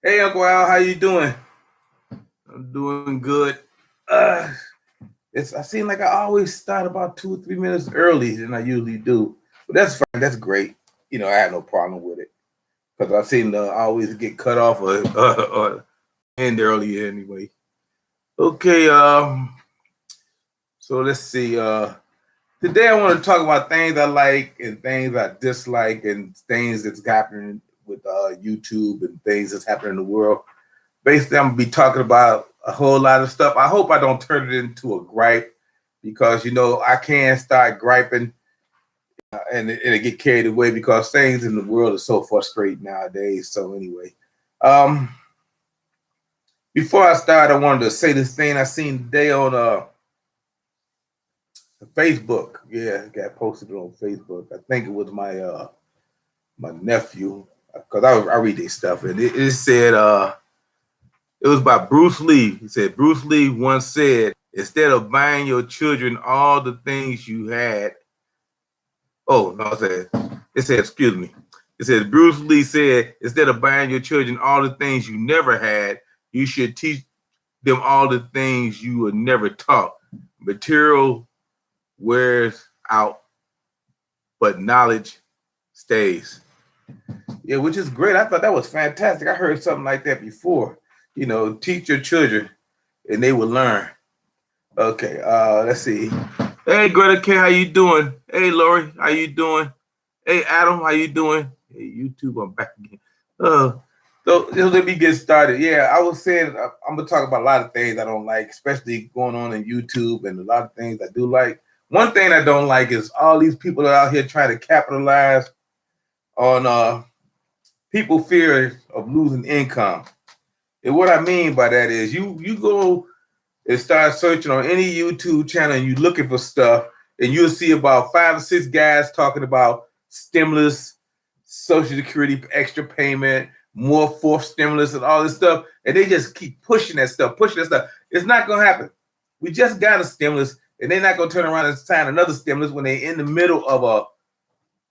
Hey, Uncle Al, how you doing? I'm doing good. Uh, I seem like I always start about 2 or 3 minutes early than I usually do, but that's fine. That's great. I have no problem with it because I seem to always get cut off or end early anyway. Okay. So let's see. Today I want to talk about things I like and things I dislike and things that's happening with YouTube and things that's happening in the world. Basically, I'm gonna be talking about a whole lot of stuff. I hope I don't turn it into a gripe because I can start griping and it get carried away because things in the world are so frustrating nowadays. So anyway, um, before I start, I wanted to say this thing I seen today on Facebook. Yeah, it got posted on Facebook. I think it was my nephew because I read this stuff and it said it was by Bruce Lee. He said, Bruce Lee once said, instead of buying your children all the things you had, oh, no, it said, excuse me. It says, Bruce Lee said, instead of buying your children all the things you never had, you should teach them all the things you were never taught. Material wears out, but knowledge stays. Yeah, which is great. I thought that was fantastic. I heard something like that before. Teach your children and they will learn. Okay, let's see. Hey, Greta K, how you doing? Hey, Lori, how you doing? Hey, Adam, how you doing? Hey, YouTube, I'm back again. So let me get started. Yeah, I was saying I'm gonna talk about a lot of things I don't like, especially going on in YouTube, and a lot of things I do like. One thing I don't like is all these people are out here trying to capitalize on people fear of losing income. And what I mean by that is you go and start searching on any YouTube channel and you're looking for stuff, and you'll see about 5 or 6 guys talking about stimulus, Social Security extra payment, more fourth stimulus, and all this stuff. And they just keep pushing that stuff. It's not going to happen. We just got a stimulus, and they're not going to turn around and sign another stimulus when they're in the middle of a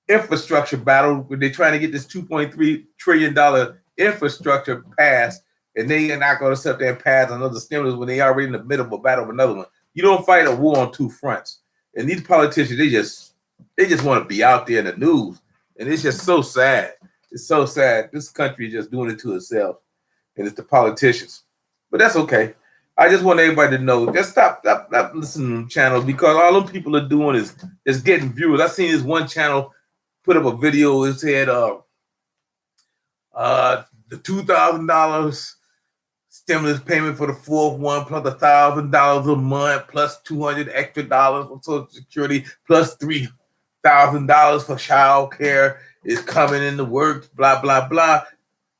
infrastructure battle when they're trying to get this $2.3 trillion infrastructure passed, and they are not going to sit there and pass another stimulus when they are already in the middle of a battle with another one. You don't fight a war on two fronts. And these politicians, they just want to be out there in the news. And it's just so sad. It's so sad. This country is just doing it to itself. And it's the politicians. But that's okay. I just want everybody to know, just stop listening to channels, because all them people are doing is getting viewers. I seen this one channel put up a video. It said the $2,000 stimulus payment for the fourth one, plus $1,000 a month, plus $200 extra for Social Security, plus $3,000 for child care is coming in the works, blah, blah, blah.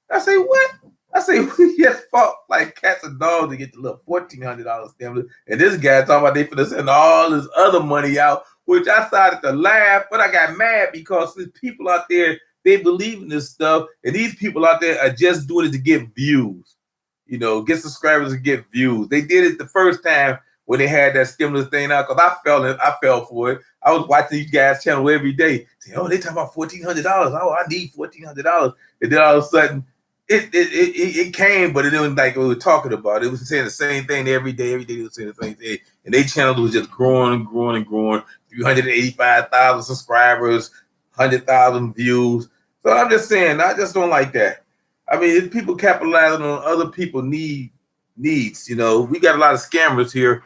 I say, what? I say, we just fought like cats and dogs to get the little $1,400 stimulus. And this guy talking about they finna send all this other money out, which I started to laugh, but I got mad because there's people out there, they believe in this stuff, and these people out there are just doing it to get views. Get subscribers and get views. They did it the first time when they had that stimulus thing out, because I fell for it. I was watching these guys' channel every day. Say, oh, they talking about $1,400. Oh, I need $1,400. And then all of a sudden, it came, but it wasn't like we were talking about. It was saying the same thing every day. Every day they were saying the same thing. And their channel was just growing and growing and growing. 385,000 subscribers, 100,000 views. So I'm just saying, I just don't like that. I mean, people capitalizing on other people's needs. We got a lot of scammers here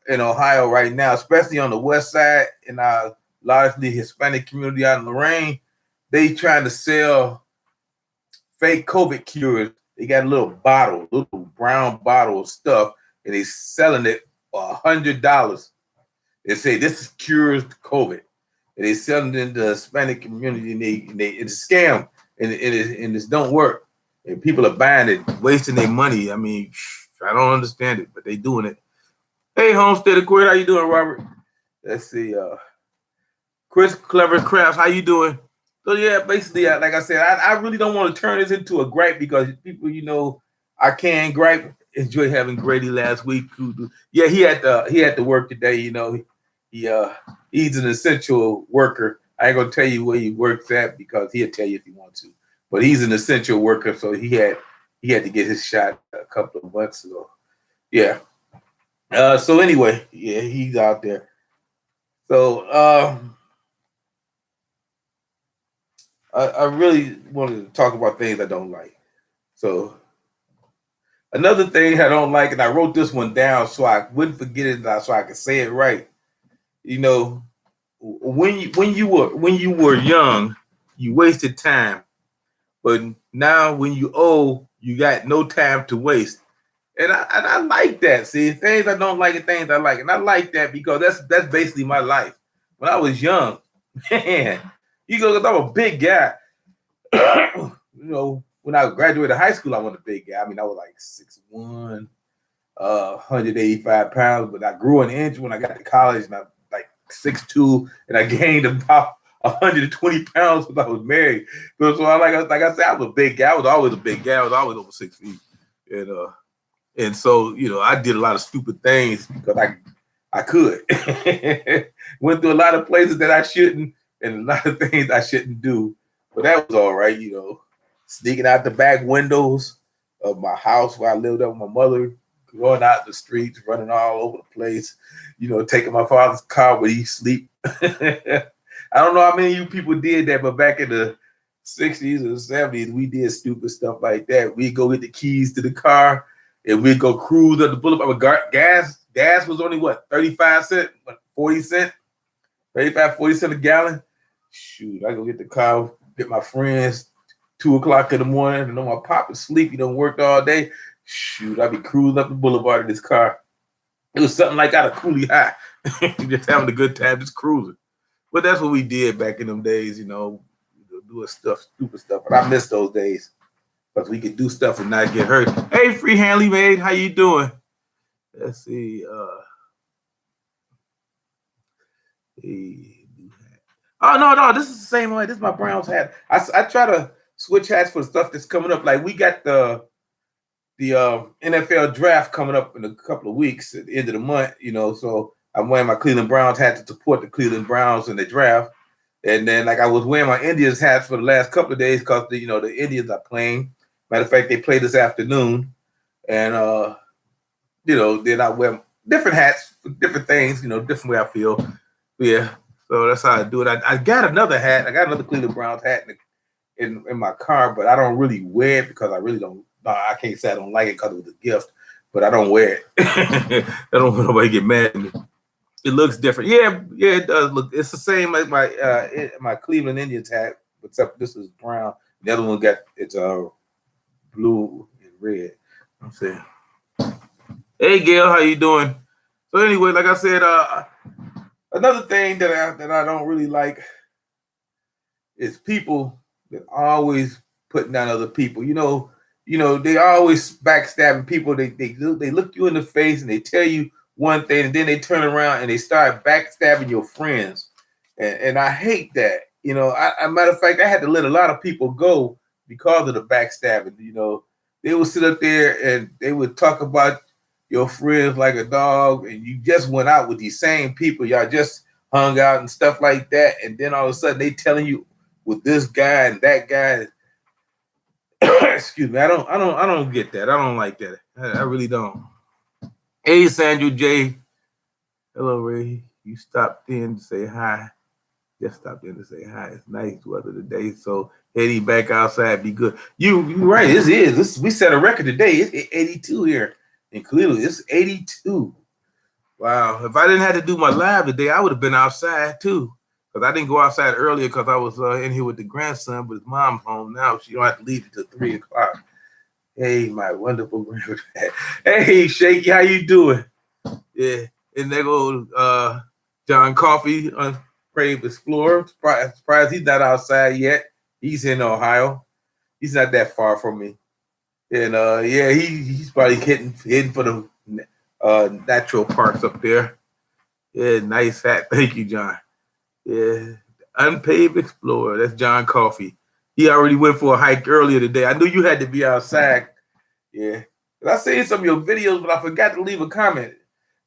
in Ohio right now, especially on the west side in our largely Hispanic community out in Lorain. They trying to sell fake COVID cures. They got a little brown bottle of stuff, and they selling it for $100. They say this cures COVID, and they selling it in the Hispanic community, and it's a scam, and it don't work. And people are buying it, wasting their money. I mean, I don't understand it, but they doing it. Hey, Homestead Accord, how you doing, Robert? Let's see. Chris Clever Crafts, how you doing? So yeah, basically, like I said, I really don't want to turn this into a gripe, because people, I can gripe. Enjoy having Grady last week. Yeah, he had to work today. He's an essential worker. I ain't gonna tell you where he works at, because he'll tell you if he wants to. But he's an essential worker, so he had he had to get his shot a couple of months ago. Yeah. So anyway, yeah, he's out there. So I really wanted to talk about things I don't like. So another thing I don't like, and I wrote this one down so I wouldn't forget it, so I could say it right. You know, when you were young, you wasted time, but now when you old, you got no time to waste. And I like that. See, things I don't like and things I like, and I like that because that's basically my life. When I was young, man, you go, 'cause I'm a big guy. When I graduated high school, I was a big guy. I mean, I was like 6'1", 185 pounds, but I grew an inch when I got to college, and I like 6'2", and I gained about 120 pounds when I was married. So like I said, I was a big guy. I was always a big guy. I was always over 6 feet, and so I did a lot of stupid things because I could. Went through a lot of places that I shouldn't, and a lot of things I shouldn't do. But that was all right, sneaking out the back windows of my house where I lived up with my mother, going out the streets, running all over the place, taking my father's car where he sleep. I don't know how many of you people did that, but back in the 60s or 70s, we did stupid stuff like that. We'd go get the keys to the car and we'd go cruise up the boulevard. Gas was only 35 cents, 40 cents, 35, 40 cents a gallon. Shoot, I go get the car, get my friends, 2 o'clock in the morning. I know my pop is asleep. He done worked all day. Shoot, I be cruising up the boulevard in this car. It was something like out of Cooley High. Just having a good time, just cruising. But that's what we did back in them days, doing stuff, stupid stuff. But I miss those days because we could do stuff and not get hurt. Hey, Free Hanley Maid, how you doing? Let's see. Oh no, this is the same way. This is my Browns hat. I try to switch hats for stuff that's coming up. Like we got the NFL draft coming up in a couple of weeks at the end of the month. So I'm wearing my Cleveland Browns hat to support the Cleveland Browns in the draft. And then like I was wearing my Indians hats for the last couple of days because the Indians are playing. Matter of fact, they play this afternoon, and then I wear different hats for different things. Different way I feel. Yeah. So that's how I do it. I got another hat. I got another Cleveland Browns hat in my car, but I don't really wear it because I really don't. No, I can't say I don't like it because it was a gift, but I don't wear it. I don't want nobody to get mad at me. It looks different. Yeah, it does look. It's the same as my Cleveland Indians hat, except this is brown. The other one it's blue and red. I'm saying. Hey, Gail, how you doing? So anyway, like I said, another thing that I don't really like is people that always putting down other people. They always backstabbing people. They look you in the face and they tell you one thing, and then they turn around and they start backstabbing your friends. And I hate that. Matter of fact, I had to let a lot of people go because of the backstabbing. They would sit up there and they would talk about your friends like a dog, and you just went out with these same people. Y'all just hung out and stuff like that, and then all of a sudden they telling you with this guy and that guy. Excuse me, I don't get that. I don't like that. I really don't. Hey, Sandra J. Hello, Ray. You stopped in to say hi. Just stopped in to say hi. It's nice weather today, so heading back outside be good. You right. We set a record today. It's 82 here in Cleveland. It's 82. Wow. If I didn't have to do my live today, I would have been outside too. Because I didn't go outside earlier because I was in here with the grandson, but his mom's home now. She don't have to leave until 3 o'clock. Hey, my wonderful grandson. Hey, Shaky, how you doing? Yeah. And there goes John Coffey, Brave Explorer. Surprised he's not outside yet. He's in Ohio. He's not that far from me. And he's probably hitting for the natural parks up there. Yeah, nice hat. Thank you, John. Yeah, Unpaved Explorer. That's John Coffey. He already went for a hike earlier today. I knew you had to be outside. Yeah, I seen some of your videos, but I forgot to leave a comment.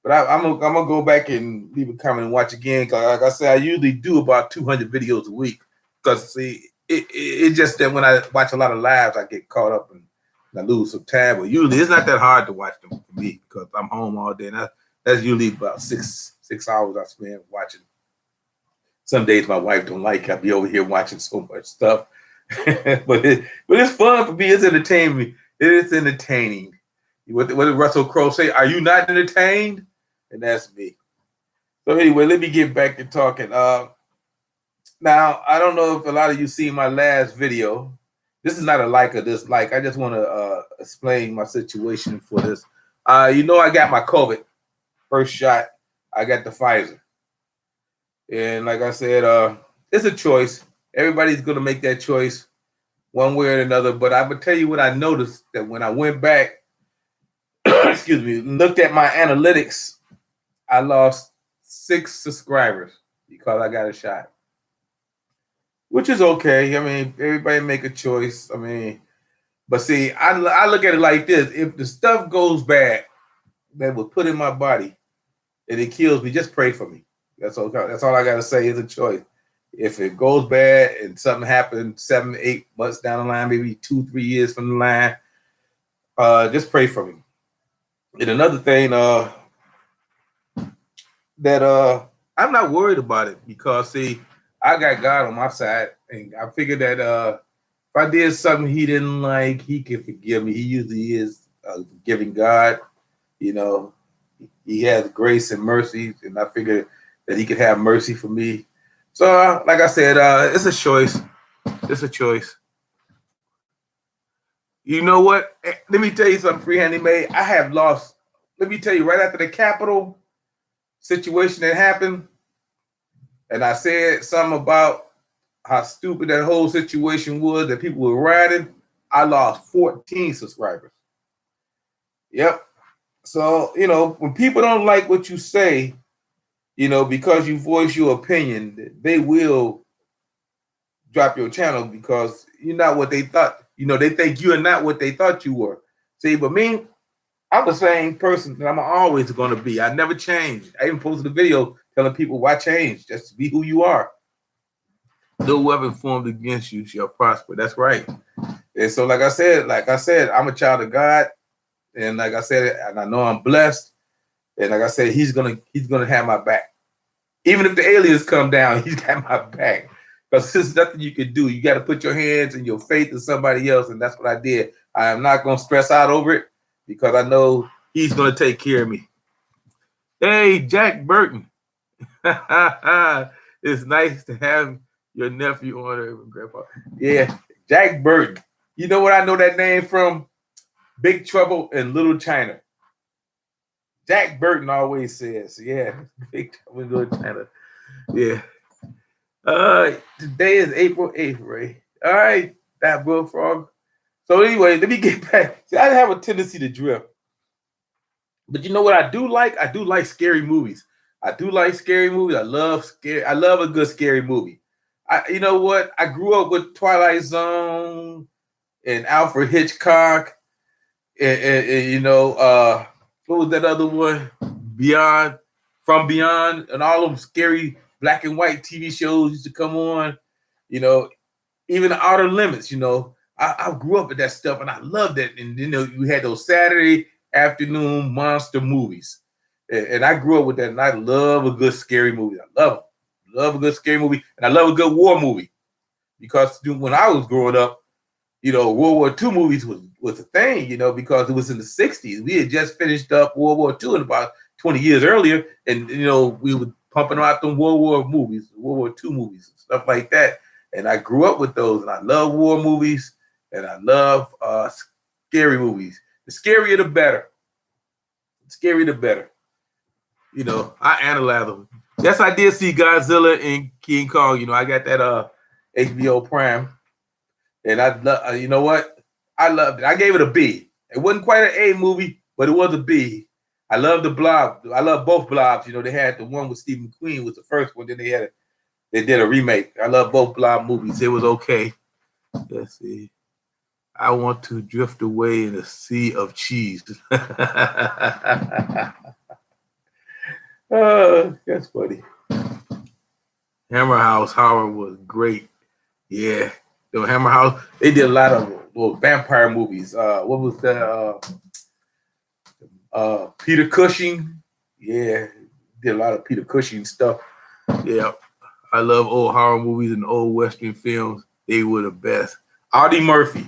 But I'm gonna go back and leave a comment and watch again. Cause like I said, I usually do about 200 videos a week. Cause see, it's just that when I watch a lot of lives, I get caught up and I lose some time. But usually it's not that hard to watch them for me because I'm home all day. And that's usually about six hours I spend watching. Some days my wife don't like it. I'll be over here watching so much stuff. but it's fun for me. It's entertaining me. It is entertaining. What did Russell Crowe say? Are you not entertained? And that's me. So anyway, let me get back to talking. Now, I don't know if a lot of you seen my last video. This is not a like or dislike. I just want to explain my situation for this. I got my COVID first shot. I got the Pfizer. And like I said, it's a choice. Everybody's going to make that choice one way or another. But I would tell you what I noticed, that when I went back, excuse me, looked at my analytics, I lost 6 subscribers because I got a shot. Which is okay. I mean, everybody make a choice. I mean, but see, I look at it like this. If the stuff goes bad that was put in my body and it kills me, just pray for me. That's all I got to say is a choice. If it goes bad and something happens 7, 8 months down the line, maybe 2, 3 years from the line, just pray for me. And another thing that I'm not worried about it because, see, I got God on my side, and I figured that if I did something he didn't like, he can forgive me. He usually is a forgiving God. He has grace and mercy, and I figured that he could have mercy for me. So, like I said, it's a choice. It's a choice. You know what? Let me tell you something, Freehandly May. I have lost. Let me tell you, right after the Capitol situation that happened, and I said something about how stupid that whole situation was, that people were rioting, I lost 14 subscribers. Yep. So, when people don't like what you say, because you voice your opinion, they will drop your channel because you're not what they thought. They think you are not what they thought you were. See, but me, I'm the same person that I'm always going to be. I never changed. I even posted a video telling people why change, just to be who you are. No weapon formed against you shall prosper. That's right. And so, like I said, I'm a child of God, and like I said, and I know I'm blessed. And like I said, he's gonna have my back. Even if the aliens come down, he's got my back. Because there's nothing you can do. You got to put your hands and your faith in somebody else, and that's what I did. I am not gonna stress out over it because I know he's gonna take care of me. Hey, Jack Burton. It's nice to have your nephew on there, Grandpa. Yeah, Jack Burton. You know what I know that name from? Big Trouble in Little China. Jack Burton always says, yeah, Big Trouble in Little China. Yeah. Today is April 8th, Ray. All right, that bullfrog. So anyway, let me get back. See, I have a tendency to drift. But you know what I do like? I do like scary movies. I do like scary movies. I love a good scary movie. You know what? I grew up with Twilight Zone and Alfred Hitchcock, and what was that other one? From Beyond, and all them scary black and white TV shows used to come on. Even Outer Limits. I grew up with that stuff, and I loved it. And we had those Saturday afternoon monster movies, and I grew up with that. And I love a good scary movie. I love a good scary movie, and I love a good war movie because when I was growing up, World War II movies was a thing, because it was in the 60s. We had just finished up World War II in about 20 years earlier, and we were pumping out them World War movies, World War II movies, and stuff like that. And I grew up with those, and I love war movies, and I love scary movies. The scarier, the better. The scarier, the better. I analyze them. Yes, I did see Godzilla and King Kong. I got that HBO Prime, and you know what? I loved it. I gave it a B. It wasn't quite an A movie, but it was a B. I love the Blob. I love both Blobs. They had the one with Steve McQueen was the first one. Then they did a remake. I love both Blob movies. It was okay. Let's see. I want to drift away in a sea of cheese. That's funny. Hammer House Horror was great. Yeah. Hammer House, they did a lot of those vampire movies. What was that? Peter Cushing. Yeah, did a lot of Peter Cushing stuff. Yeah, I love old horror movies and old Western films. They were the best. Audie Murphy.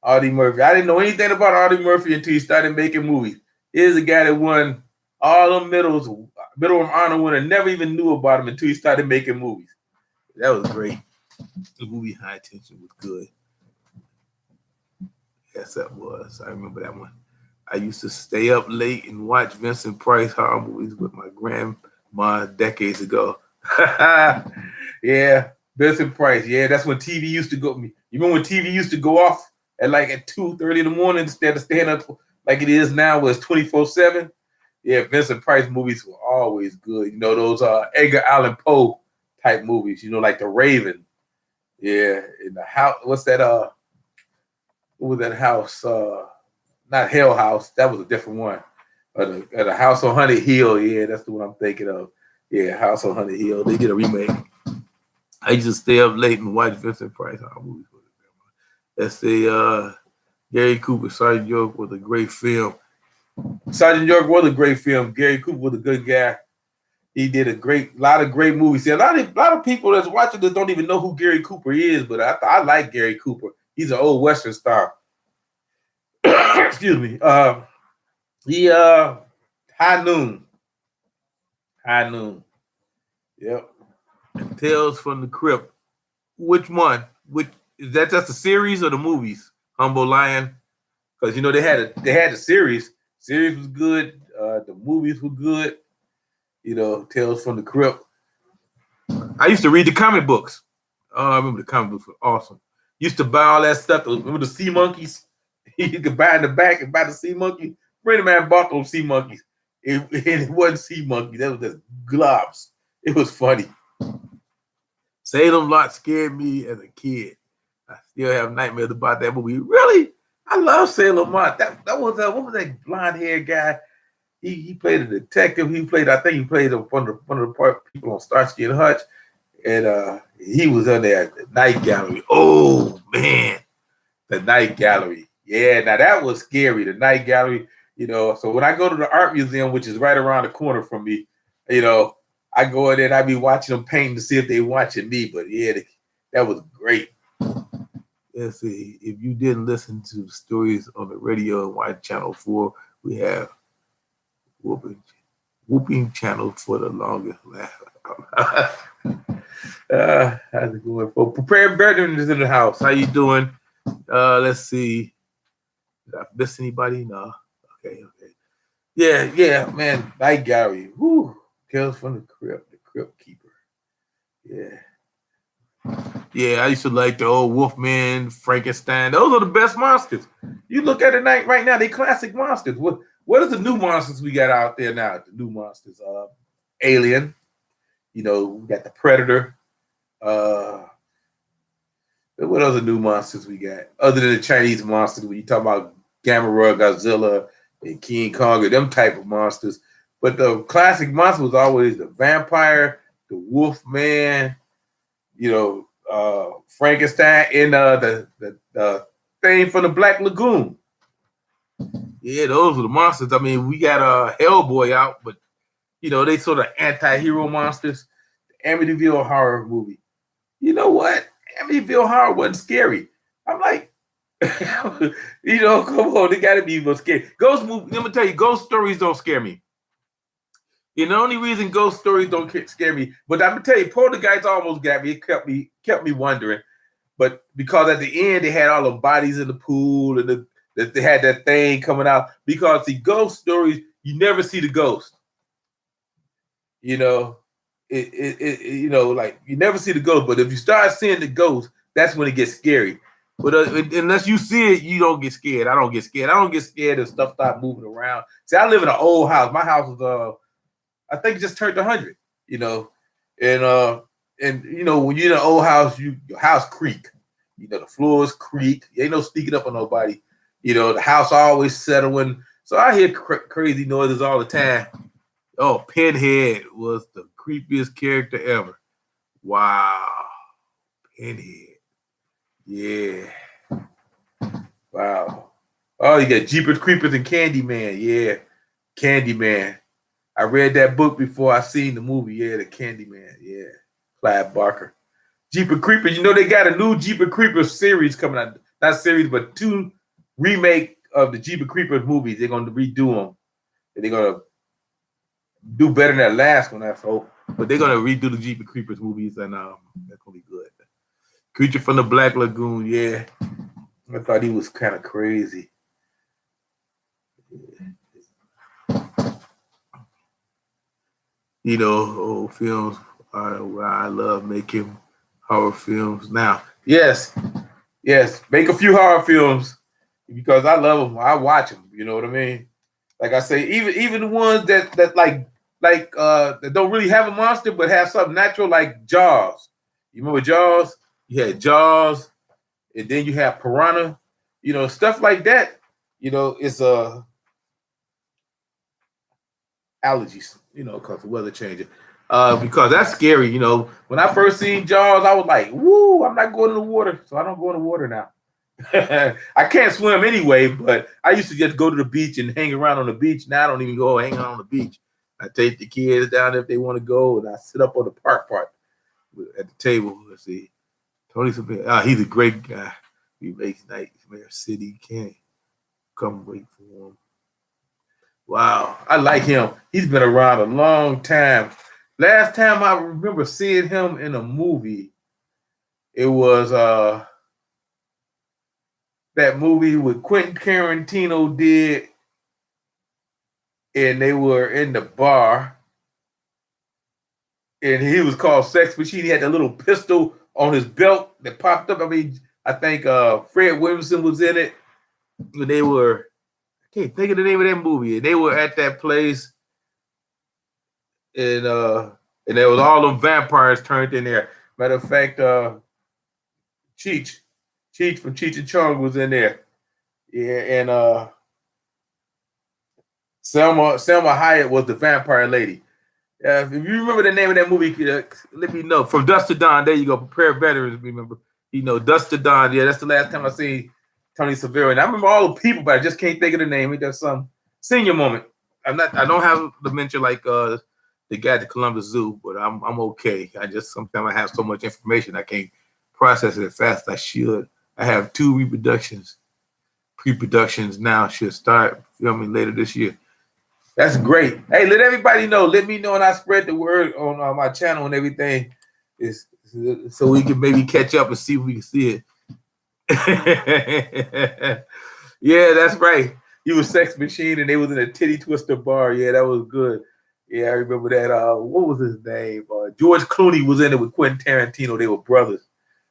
Audie Murphy. I didn't know anything about Audie Murphy until he started making movies. Here's a guy that won all the Medal of Honor winner. Never even knew about him until he started making movies. That was great. The movie High Tension was good. Yes, that was. I remember that one. I used to stay up late and watch Vincent Price horror movies with my grandma decades ago. Yeah, Vincent Price. Yeah, that's when TV used to go. You remember when TV used to go off at 2:30 in the morning instead of staying up like it is now, where it's 24/7? Yeah, Vincent Price movies were always good. You know, those Edgar Allan Poe type movies. You know, like The Raven. Yeah, in the house. What's that? What was that house? Not Hell House. That was a different one. The House on Haunted Hill. Yeah, that's the one I'm thinking of. Yeah, House on Haunted Hill. They did a remake. I used to stay up late and watch Vincent Price horror movies. Let's say Gary Cooper, Sergeant York was a great film. Sergeant York was a great film. Gary Cooper was a good guy. He did a lot of great movies. See, a lot of people that's watching this don't even know who Gary Cooper is, but I like Gary Cooper. He's an old Western star. Excuse me. High Noon. High Noon. Yep. And Tales from the Crypt. Which one? Which is that? Just the series or the movies? Humble Lion. Because you know they had the series. Series was good. The movies were good. You know, Tales from the Crypt. I used to read the comic books. Oh, I remember the comic books were awesome. Used to buy all that stuff. Remember the sea monkeys? You could buy in the back and buy the sea monkey. Friend of mine bought those sea monkeys. It wasn't sea monkeys. That was just globs. It was funny. Salem Lot scared me as a kid. I still have nightmares about that movie. Really? I love Salem Lot. That was what was that blonde haired guy? He played a detective. I think he played one of the people on Starsky and Hutch. And he was on there at the Night Gallery. Oh man, the Night Gallery. Yeah, now that was scary. The Night Gallery, you know. So when I go to the art museum, which is right around the corner from me, you know, I go in there and I be watching them painting to see if they watching me. But yeah, that was great. Let's see. If you didn't listen to the stories on the radio and watch Channel 4, we have Whooping Channel for the longest laugh. How's it going? For Prepared Veterans in the house. How you doing? Let's see. Did I miss anybody? No. Okay. Yeah, man. Night Gallery. Woo. Tales from the Crypt, the Crypt Keeper. Yeah, I used to like the old Wolfman, Frankenstein. Those are the best monsters. You look at it right now, they classic monsters. What is the new monsters we got out there now? The new monsters. Alien. You know, we got the Predator. What other new monsters we got? Other than the Chinese monsters, when you talk about Gamera, Godzilla, and King Kong, or them type of monsters. But the classic monster was always the vampire, the Wolfman, you know, Frankenstein, and the thing from the Black Lagoon. Yeah, those are the monsters. I mean, we got Hellboy out, but you know, they sort of anti-hero monsters. The Amityville Horror movie. You know what? Amityville Horror wasn't scary. I'm like, you know, come on, they gotta be more scary. Ghost movie, let me tell you, ghost stories don't scare me. And the only reason ghost stories don't scare me, but I'm gonna tell you, Poltergeist almost got me. It kept me wondering. But because at the end they had all the bodies in the pool and they had that thing coming out. Because the ghost stories, you never see the ghost. You know, you know, like you never see the ghost. But if you start seeing the ghost, that's when it gets scary. But unless you see it, you don't get scared. I don't get scared. I don't get scared if stuff start moving around. See, I live in an old house. My house was I think it just turned 100. You know, and you know when you're in an old house, your house creak. You know the floors creak. You ain't no sneaking up on nobody. You know the house always settling. So I hear crazy noises all the time. Oh, Pinhead was the creepiest character ever. Wow, Pinhead. Yeah. Wow. Oh, you got Jeepers Creepers and Candyman. Yeah, Candyman. I read that book before I seen the movie. Yeah, the Candyman. Yeah, Clive Barker. Jeepers Creepers. You know they got a new Jeepers Creepers series coming out. Not series, but 2 remake of the Jeepers Creepers movies. They're going to redo them. And they're going to do better than that last one, I hope. But they're going to redo the Jeepers Creepers movies, and that's going to be good. Creature from the Black Lagoon. Yeah, I thought he was kind of crazy. You know, old films where I love making horror films now. Yes, make a few horror films because I love them. I watch them. You know what I mean? Like I say, even the ones that that don't really have a monster but have something natural, like Jaws. You remember Jaws? You had Jaws, and then you have Piranha. You know, stuff like that. You know, it's allergies. You know, because the weather changing. Because that's scary. You know, when I first seen Jaws, I was like, "Woo! I'm not going in the water," so I don't go in the water now. I can't swim anyway, but I used to just go to the beach and hang around on the beach. Now I don't even go hang out on the beach. I take the kids down if they want to go, and I sit up on the park part at the table. Let's see, Tony Soprano. He's a great guy. He makes Nightmare City. Can't come wait for him. Wow, I like him. He's been around a long time. Last time I remember seeing him in a movie, it was that movie with Quentin Tarantino did, and they were in the bar, and he was called Sex Machine. He had that little pistol on his belt that popped up. I mean, I think Fred Williamson was in it. When they were, I can't think of the name of that movie. And they were at that place, and there was all them vampires turned in there. Matter of fact, Cheech from Cheech and Chong was in there. Yeah, and Selma Hayek was the vampire lady. If you remember the name of that movie, let me know. From Dusk to Dawn, there you go. Prepare veterans, remember. You know, Dusk to Dawn. Yeah, that's the last time I seen Tony Severo. And I remember all the people, but I just can't think of the name. It does some senior moment. I don't have dementia like the guy at the Columbus Zoo, but I'm okay. I just sometimes I have so much information I can't process it as fast as I should. I have 2 pre-productions now. Should start filming later this year. That's great. Hey, let everybody know. Let me know, and I spread the word on my channel and everything, is so we can maybe catch up and see if we can see it. Yeah, that's right. He was Sex Machine, and they was in a titty twister bar. Yeah, that was good. Yeah, I remember that. What was his name? George Clooney was in it with Quentin Tarantino. They were brothers.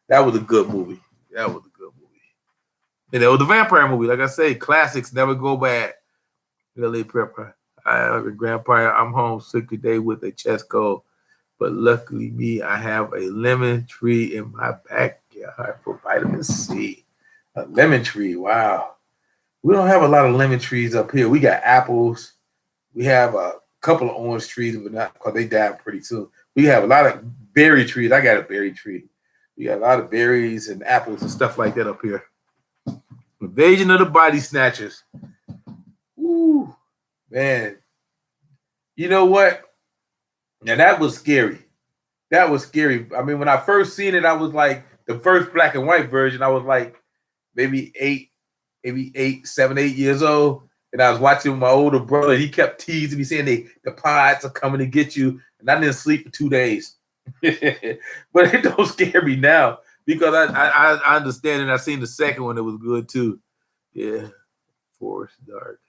That was a good movie. And it was the vampire movie. Like I say, classics never go bad. Really prepper. I have a grandpa. I'm homesick today with a chest cold, but luckily me, I have a lemon tree in my backyard for vitamin C. A lemon tree, wow. We don't have a lot of lemon trees up here. We got apples. We have a couple of orange trees, but not because they died pretty soon. We have a lot of berry trees. I got a berry tree. We got a lot of berries and apples and stuff like that up here. Invasion of the Body Snatchers. Woo. Man, you know what? Now that was scary. That was scary. I mean, when I first seen it, I was like, the first black and white version, I was like maybe 7, 8 years old. And I was watching with my older brother. He kept teasing me, saying the pods are coming to get you. And I didn't sleep for 2 days. But it don't scare me now because I understand, and I seen the second one that was good too. Yeah, Forest Dark.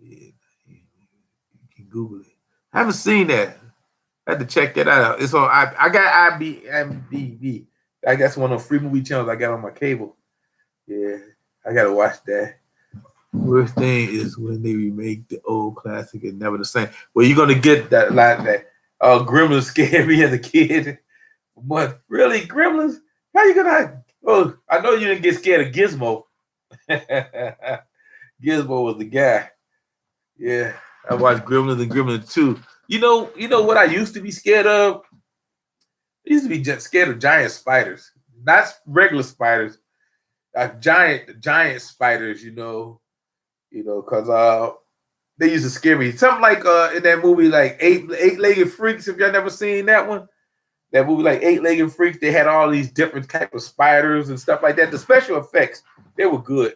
Yeah, you can Google it. I haven't seen that. I had to check that out. It's on. I got IMDb. I guess one of the free movie channels I got on my cable. Yeah, I gotta watch that. Worst thing is when they remake the old classic and never the same. Well, you're gonna get that line that Gremlins scared me as a kid. But really, Gremlins? How you gonna? Oh, I know you didn't get scared of Gizmo. Gizmo was the guy. Yeah, I watched Gremlins and Gremlins 2. You know what I used to be scared of? I used to be just scared of giant spiders, not regular spiders. giant spiders, because they used to scare me. Something like in that movie, like Eight-Legged Freaks. If y'all never seen that one, that movie like Eight-Legged Freaks, they had all these different type of spiders and stuff like that. The special effects, they were good.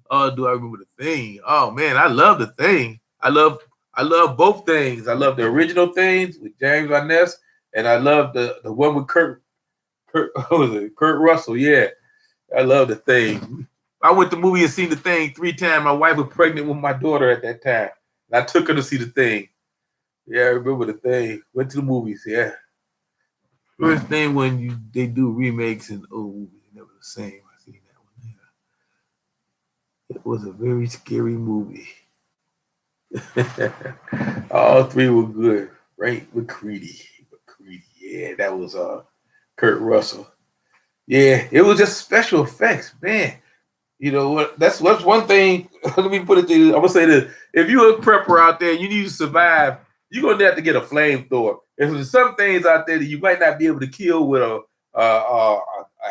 Oh, do I remember The Thing? Oh man, I love The Thing. I love both things. I love the original Things with James Arness, and I love the one with Kurt what was it? Kurt Russell. Yeah, I love The Thing. I went to the movie and seen The Thing 3 times. My wife was pregnant with my daughter at that time, and I took her to see The Thing. Yeah, I remember The Thing. Went to the movies. Yeah. First thing when they do remakes and old movies, never the same. I seen that one. Yeah. It was a very scary movie. All 3 were good. Right with Creedy. Yeah, that was Kurt Russell. Yeah, it was just special effects, man. You know what? That's one thing. Let me put it to you. I'm gonna say this: if you're a prepper out there, you need to survive. You're gonna have to get a flamethrower. There's some things out there that you might not be able to kill with a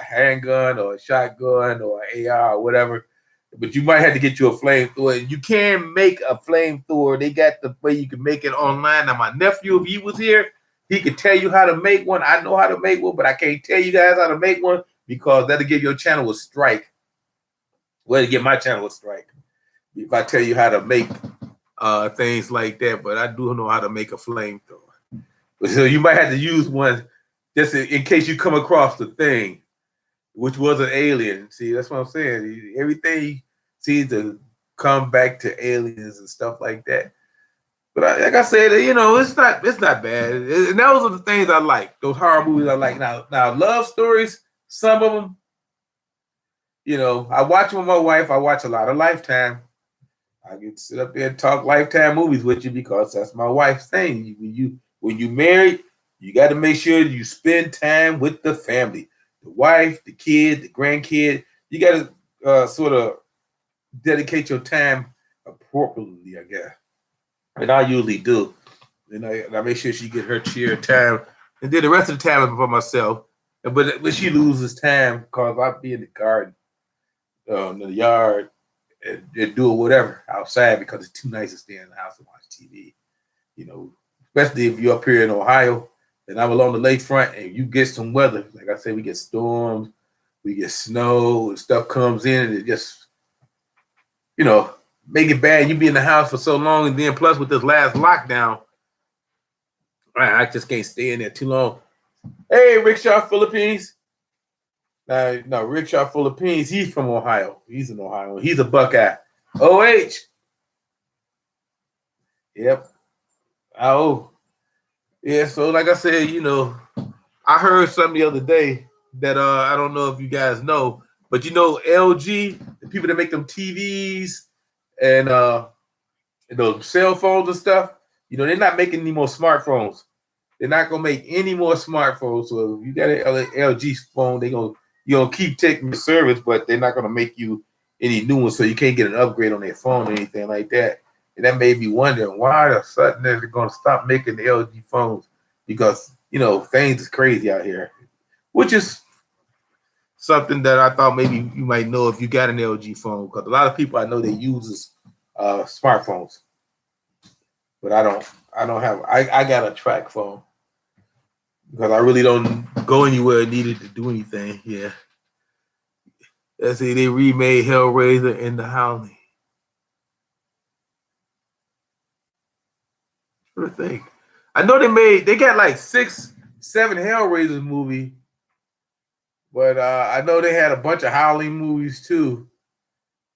handgun or a shotgun or an AR or whatever, but you might have to get you a flamethrower. You can make a flamethrower. They got the way you can make it online. Now, my nephew, if he was here, he could tell you how to make one. I know how to make one, but I can't tell you guys how to make one because that'll give your channel a strike. Well, to get my channel a strike if I tell you how to make things like that, but I do know how to make a flamethrower. So you might have to use one just in case you come across the thing, which was an alien. See, that's what I'm saying. Everything seems to come back to aliens and stuff like that. But like I said, it's not bad. And those are the things I like. Those horror movies I like. Now love stories, some of them. I watch with my wife. I watch a lot of Lifetime. I can sit up there and talk Lifetime movies with you because that's my wife's thing. When you married, you got to make sure you spend time with the family, the wife, the kid, the grandkid. You got to sort of dedicate your time appropriately, I guess. And I usually do. And I make sure she get her share of time, and then the rest of the time is for myself. But she loses time because I be in the garden. In the yard and do whatever outside because it's too nice to stay in the house and watch TV. Especially if you're up here in Ohio and I'm along the lakefront and you get some weather. Like I said, we get storms, we get snow, and stuff comes in and it just, make it bad. You be in the house for so long, and then plus with this last lockdown, I just can't stay in there too long. Hey, Rickshaw Philippines. No, Rickshaw Philippines, he's from Ohio. He's in Ohio. He's a Buckeye. OH. Yep. Oh. Yeah, so like I said, I heard something the other day that I don't know if you guys know, but LG, the people that make them TVs and those cell phones and stuff, they're not making any more smartphones. They're not gonna make any more smartphones. So if you got an LG phone, you're gonna keep taking the service, but they're not gonna make you any new ones, so you can't get an upgrade on their phone or anything like that. And that made me wondering why the sudden they're gonna stop making the LG phones, because things is crazy out here, which is something that I thought maybe you might know if you got an LG phone, because a lot of people I know they uses smartphones, but I don't have. I got a track phone because I really don't go anywhere needed to do anything. Yeah. Let's see, they remade Hellraiser and The Howling. What do you think? I know they got like 6, 7 Hellraiser movie, but I know they had a bunch of Howling movies too.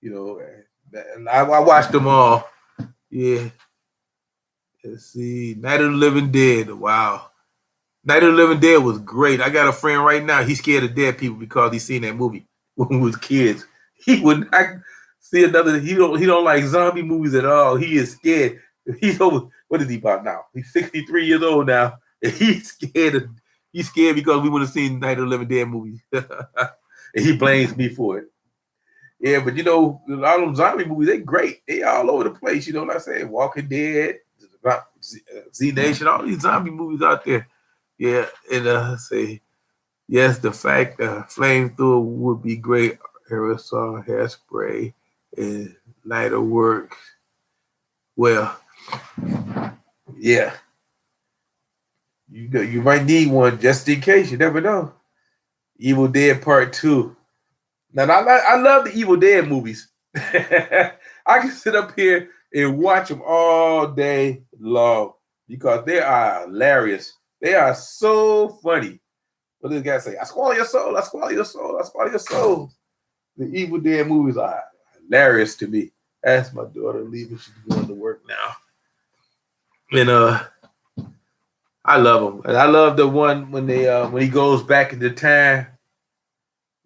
And I watched them all. Yeah. Let's see, Night of the Living Dead. Wow. Night of the Living Dead was great. I got a friend right now. He's scared of dead people because he's seen that movie when we was kids. He would not see another. He don't like zombie movies at all. He is scared. He's over. What is he about now? He's 63 years old now, and he's scared. He's scared because we would have seen Night of the Living Dead movies, and he blames me for it. Yeah, but all them zombie movies, they great. They all over the place. You know what I'm saying? Walking Dead, Z Nation, all these zombie movies out there. Yeah, and Yes, the fact flamethrower would be great. Aerosol, hairspray, and lighter work. Well, yeah, you know, you might need one just in case. You never know. Evil Dead Part 2. Now, I love the Evil Dead movies. I can sit up here and watch them all day long because they are hilarious. They are so funny. What does this guy say? I swallow your soul. I swallow your soul. I swallow your soul. The Evil Dead movies are hilarious to me. That's my daughter leaving. She's going to work now. And I love them. And I love the one when he goes back into time.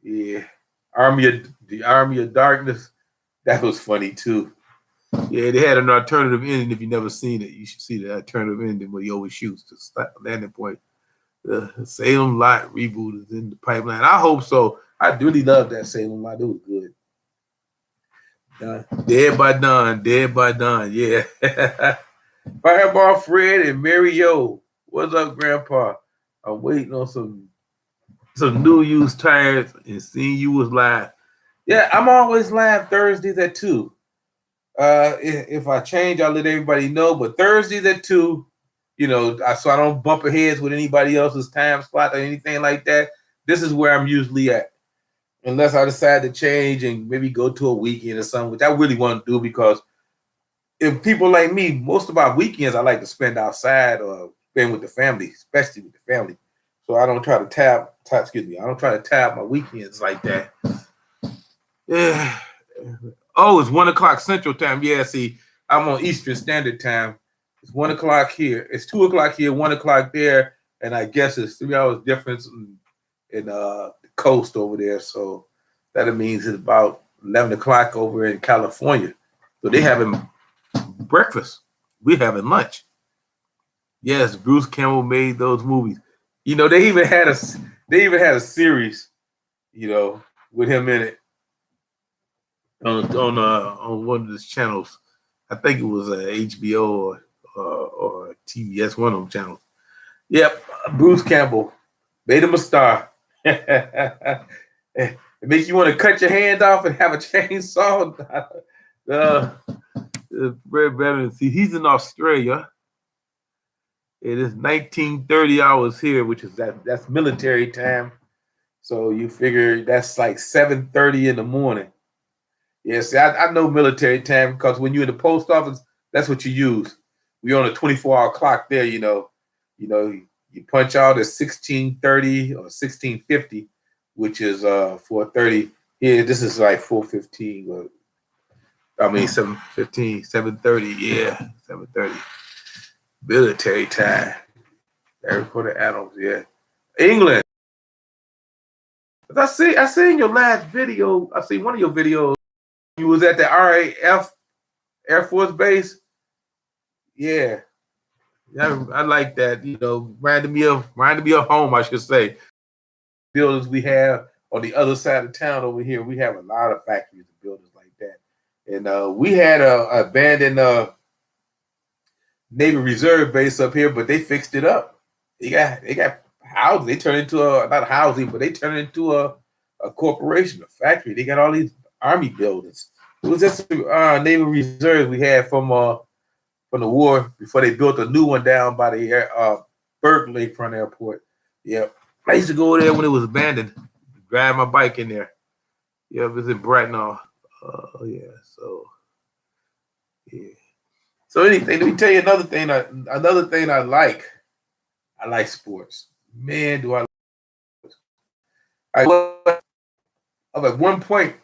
Yeah. The Army of Darkness. That was funny too. Yeah, they had an alternative ending. If you've never seen it, you should see the alternative ending where he always shoots the landing point. The Salem Lot reboot is in the pipeline. I hope so. I really love that Salem Lot. It was good. Dead by Dawn. Dead by Dawn. Yeah. Fireball Fred and Mary Yo. What's up, Grandpa? I'm waiting on some new used tires and seeing you was live. Yeah, I'm always live Thursdays at 2. If I change, I'll let everybody know. But Thursdays at 2, you know, so I don't bump heads with anybody else's time slot or anything like that. This is where I'm usually at. Unless I decide to change and maybe go to a weekend or something, which I really want to do because if people like me, most of our weekends I like to spend outside or spend with the family, especially with the family. So I don't try to tab my weekends like that. Yeah. Oh, it's 1 o'clock Central Time. Yeah, see, I'm on Eastern Standard Time. It's 1 o'clock here. It's 2 o'clock here, 1 o'clock there, and I guess it's 3 hours difference in the coast over there. So that means it's about 11 o'clock over in California. So they having breakfast. We're having lunch. Yes, Bruce Campbell made those movies. You know, they even had a series, you know, with him in it on one of his channels. I think it was HBO or TBS, one of them channels. Yep, Bruce Campbell made him a star. It makes you want to cut your hand off and have a chainsaw. Very better. See, he's in Australia. It is 19:30 hours here, which is that's military time. So you figure that's like 7:30 in the morning. Yeah, see, I know military time because when you're in the post office, that's what you use. We're on a 24-hour clock there, you know. You punch out at 16:30 or 16:50, which is 4:30. Yeah, this is like 4:15. I mean 7:15, 7:30. Yeah, 7:30. Military time. Harry Potter Adams. Yeah, England. I seen your last video. I seen one of your videos. You was at the RAF Air Force Base. Yeah. I like that. You know, reminded me of home, I should say. Buildings we have on the other side of town over here, we have a lot of factories and buildings like that. And we had a abandoned Navy Reserve base up here, but they fixed it up. They got houses. They turned into not housing, but they turned into a corporation, a factory. They got all these Army buildings. It was just Navy Reserve we had from the war before they built a new one down by the Berkeley Front Airport. Yep. I used to go there when it was abandoned, drive my bike in there. Yeah, it was in Bracknell. Yeah, so yeah. So anything, let me tell you another thing I like. I like sports. Man, do I like sports. At one point,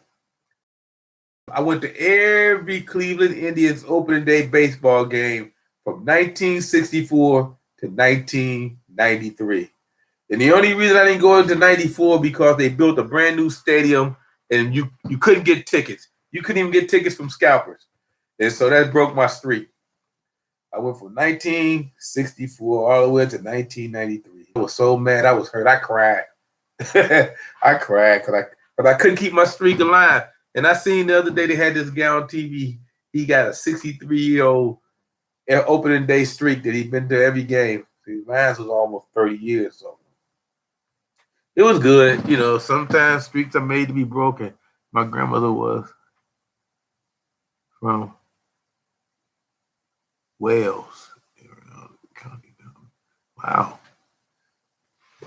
I went to every Cleveland Indians opening day baseball game from 1964 to 1993. And the only reason I didn't go into 94 because they built a brand new stadium and you couldn't get tickets. You couldn't even get tickets from scalpers. And so that broke my streak. I went from 1964 all the way to 1993. I was so mad. I was hurt. I cried. I cried because I couldn't keep my streak alive. And I seen the other day they had this guy on TV. He got a 63-year-old opening day streak that he'd been to every game. See, mine was almost 30 years. So It was good. You know, sometimes streaks are made to be broken. My grandmother was from Wales. Wow.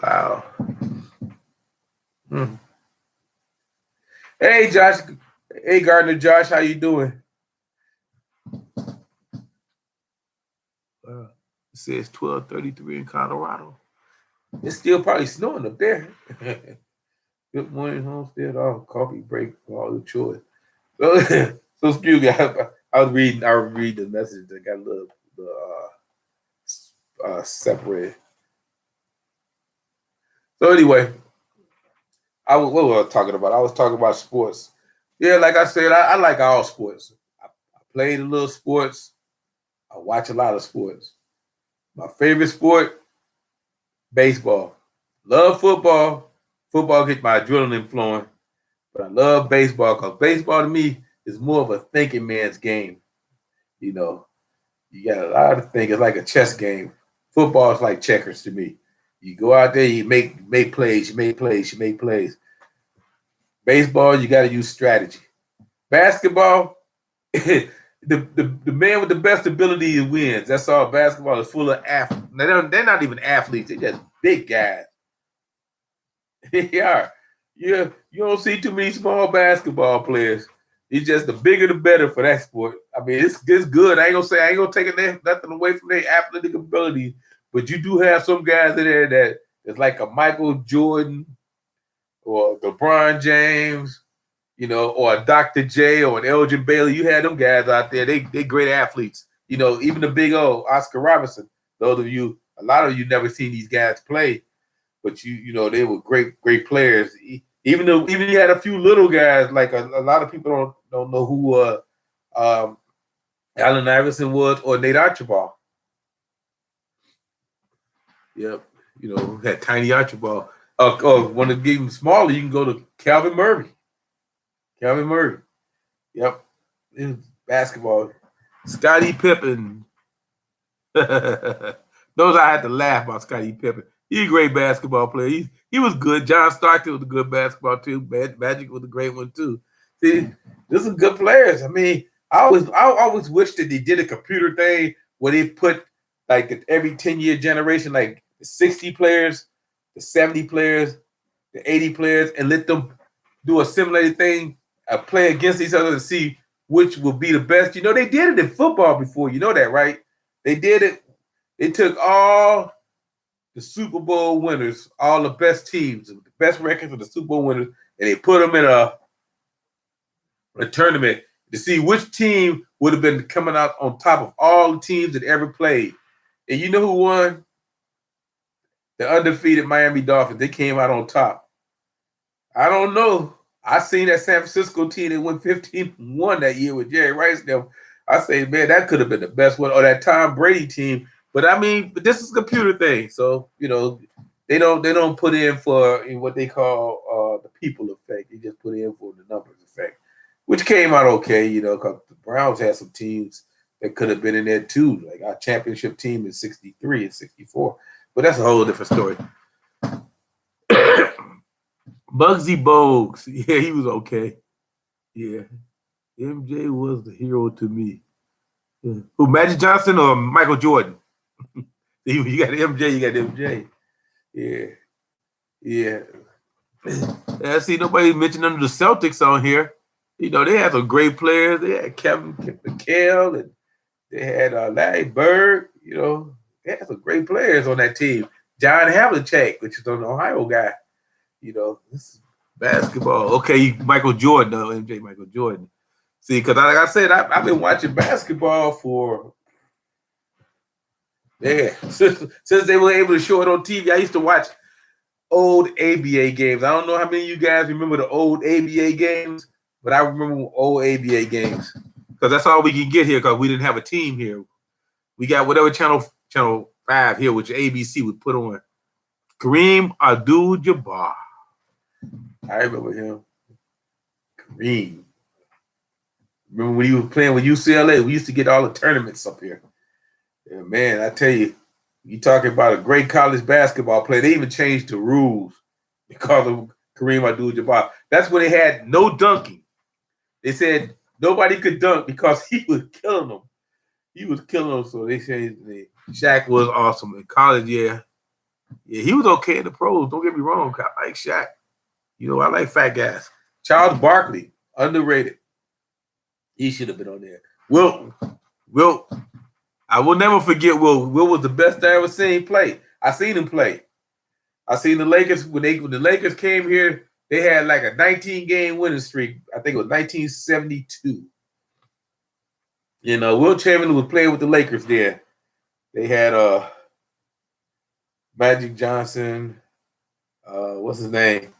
Wow. Hmm. Hey, Josh. Hey, Gardner Josh. How you doing? It says 12:33 in Colorado. It's still probably snowing up there. Good morning, Homestead. All coffee break, all the chores. So, so excuse me. I was reading. I was reading the message. I got a little separated. So anyway, what was I talking about? I was talking about sports. Yeah, like I said, I like all sports. I played a little sports. I watch a lot of sports. My favorite sport, baseball. Love football. Football gets my adrenaline flowing. But I love baseball because baseball to me is more of a thinking man's game. You know, you got a lot of things. It's like a chess game. Football is like checkers to me. You go out there, you make plays, you make plays, you make plays. Baseball, you got to use strategy. Basketball, the man with the best ability wins. That's all. Basketball is full of athletes. They're not even athletes. They're just big guys. They are. You don't see too many small basketball players. It's just the bigger the better for that sport. I mean, it's good. I ain't gonna take nothing away from their athletic ability, but you do have some guys in there that is like a Michael Jordan or LeBron James, or a Dr. J or an Elgin Bailey. You had them guys out there. They great athletes. Even the big old Oscar Robertson. A lot of you never seen these guys play, but they were great players. Even you had a few little guys, like a lot of people don't know who Allen Iverson was or Nate Archibald. Yep, had Tiny Archibald. Want to get him smaller, you can go to Calvin Murray. Calvin Murray. Yep. Basketball. Scottie Pippen. Those I had to laugh about Scottie Pippen. He's a great basketball player. He was good. John Stockton was a good basketball too. Magic was a great one too. See, these are good players. I mean, I always wish that they did a computer thing where they put like every 10-year generation, like the 60 players, the 70 players, the 80 players, and let them do a simulated thing, play against each other to see which will be the best. They did it in football before. You know that, right? They did it. They took all the Super Bowl winners, all the best teams, the best records of the Super Bowl winners, and they put them in a tournament to see which team would have been coming out on top of all the teams that ever played. And you know who won? The undefeated Miami Dolphins. They came out on top. I don't know. I seen that San Francisco team that went 15-1 that year with Jerry Rice. Now, I say, man, that could have been the best one. Or that Tom Brady team. But I mean, this is a computer thing. So, they don't put in for what they call the people effect. They just put in for the numbers effect, which came out okay, because the Browns had some teams that could have been in there too, like our championship team in 63 and 64. But that's a whole different story. Bugsy Bogues. Yeah, he was okay. Yeah. MJ was the hero to me. Yeah. Who, Magic Johnson or Michael Jordan? You got MJ, you got MJ. Yeah. Yeah. I see nobody mentioning the Celtics on here. They had some great players. They had Kevin McHale and they had Larry Bird. They had some great players on that team. John Havlicek, which is an Ohio guy. This is basketball. Okay, Michael Jordan, though, MJ Michael Jordan. See, because like I said, I've been watching basketball for since they were able to show it on TV. I used to watch old ABA games. I don't know how many of you guys remember the old ABA games, but I remember old ABA games because that's all we can get here because we didn't have a team here. We got whatever channel 5 here, which ABC would put on. Kareem Abdul-Jabbar. I remember him. Kareem. Remember when he was playing with UCLA? We used to get all the tournaments up here. Yeah, man, I tell you, you talking about a great college basketball player. They even changed the rules. because of Kareem Abdul-Jabbar. That's when they had no dunking. They said nobody could dunk because he was killing them. He was killing them. So they said Shaq was awesome in college. Yeah, he was okay in the pros. Don't get me wrong. I like Shaq. You know, I like fat guys. Charles Barkley, underrated. He should have been on there. Wilt. I will never forget Wilt. Wilt was the best I ever seen play. I seen him play. I seen the Lakers when the Lakers came here. They had like a 19-game winning streak. I think it was 1972. You know, Wilt Chamberlain was playing with the Lakers there. They had Magic Johnson. What's his name?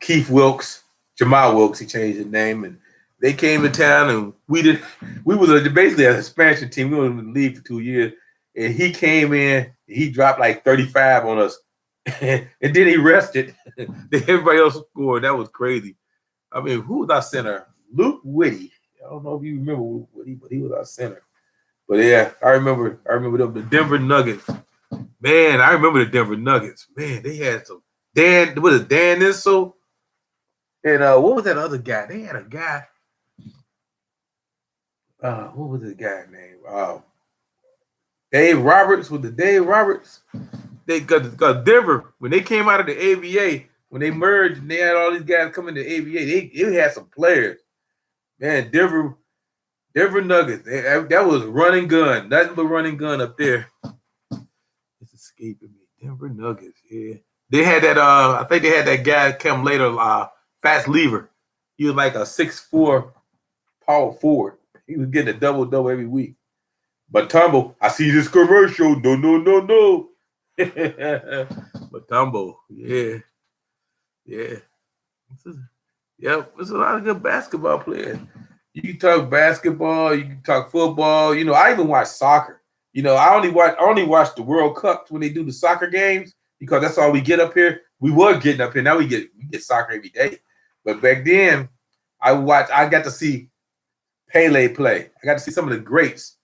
Keith Wilkes, Jamal Wilkes. He changed his name, and they came to town, and we was basically an expansion team. We were in the league for 2 years, and he came in. He dropped like 35 on us, and then he rested. Then everybody else scored. That was crazy. I mean, who was our center? Luke Whitty. I don't know if you remember Luke Whitty, but he was our center. But yeah, I remember them. The Denver Nuggets. Man, I remember the Denver Nuggets. Man, they had some Dan Issel? And what was that other guy? They had a guy. What was the guy name? Dave Roberts. Was it Dave Roberts? They got Denver, when they came out of the ABA, when they merged and they had all these guys coming to the ABA, they had some players. Man, Denver Nuggets. That was running gun. Nothing but running gun up there. It's escaping me. Denver Nuggets, yeah. They had that, I think they had that guy come later, Fats Lever. He was like a 6'4" power forward. He was getting a double every week. But Tumble, I see this commercial. No. But Tumble, yeah. There's a lot of good basketball players. You can talk basketball, you can talk football. You know, I even watch soccer. You know, I only watch the World Cup when they do the soccer games because that's all we get up here. We were getting up here. Now we get soccer every day. But back then, I got to see Pele play. I got to see some of the greats.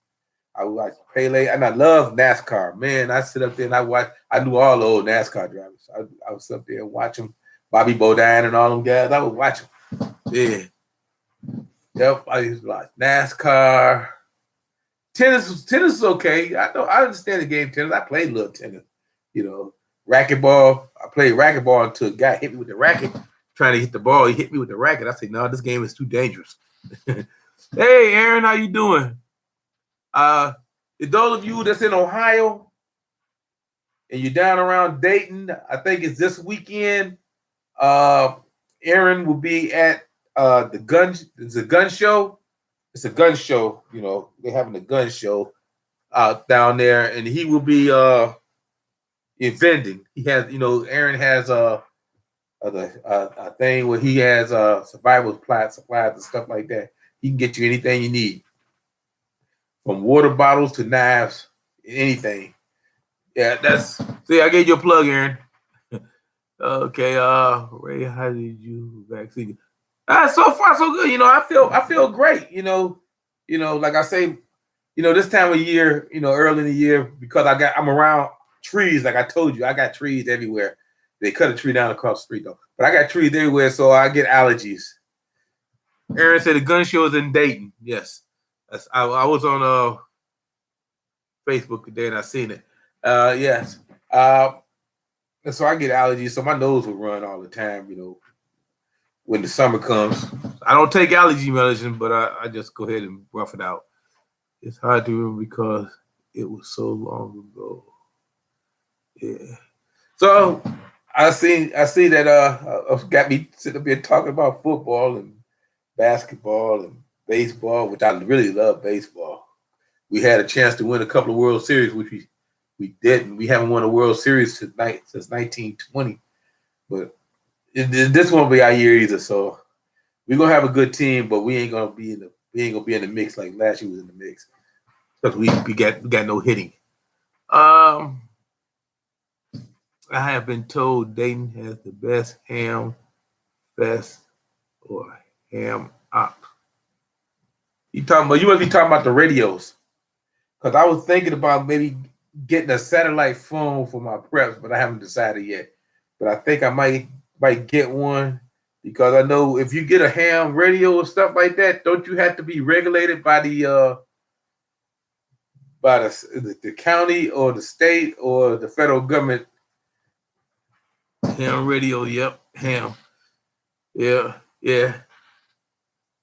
I watched Pele, and I love NASCAR. Man, I sit up there and I knew all the old NASCAR drivers. I was up there and watch them. Bobby Bodine and all them guys. I would watch them. Yeah. Yep, I used to watch NASCAR. Tennis is okay. I understand the game tennis. I played a little tennis. You know, racquetball. I played racquetball until a guy hit me with the racket, trying to hit the ball. He hit me with the racket. I said, no, this game is too dangerous. Hey, Aaron, how you doing? Those of you that's in Ohio and you're down around Dayton, I think it's this weekend. Aaron will be at the gun. It's a gun show. It's a gun show. You know, they're having a gun show out down there, and he will be vending. He has, you know, Aaron has a thing where he has survival supplies and stuff like that. He can get you anything you need, from water bottles to knives, anything. Yeah, see, I gave you a plug, Aaron. Okay, Ray, how did you vaccine? So far so good. You know, I feel great. You know, like I say, you know, this time of year, you know, early in the year, because I'm around trees. Like I told you, I got trees everywhere. They cut a tree down across the street though, but I got trees everywhere, so I get allergies. Aaron said the gun show is in Dayton. Yes, I was on Facebook today and I seen it. Yes. And so I get allergies, so my nose will run all the time, you know, when the summer comes. I don't take allergy medicine, but I just go ahead and rough it out. It's hard to remember because it was so long ago. Yeah. So I see that got me sitting up here talking about football and basketball and baseball, which I really love baseball. We had a chance to win a couple of World Series, which we didn't. We haven't won a World Series since 1920, but this won't be our year either. So we're gonna have a good team, but we ain't gonna be in the mix like last year was in the mix because we got no hitting. I have been told Dayton has the best ham fest or ham op. You must be talking about the radios, because I was thinking about maybe getting a satellite phone for my preps, but I haven't decided yet. but I think I might get one because I know if you get a ham radio or stuff like that, don't you have to be regulated by the county or the state or the federal government? Ham radio, yep, ham. Yeah, yeah.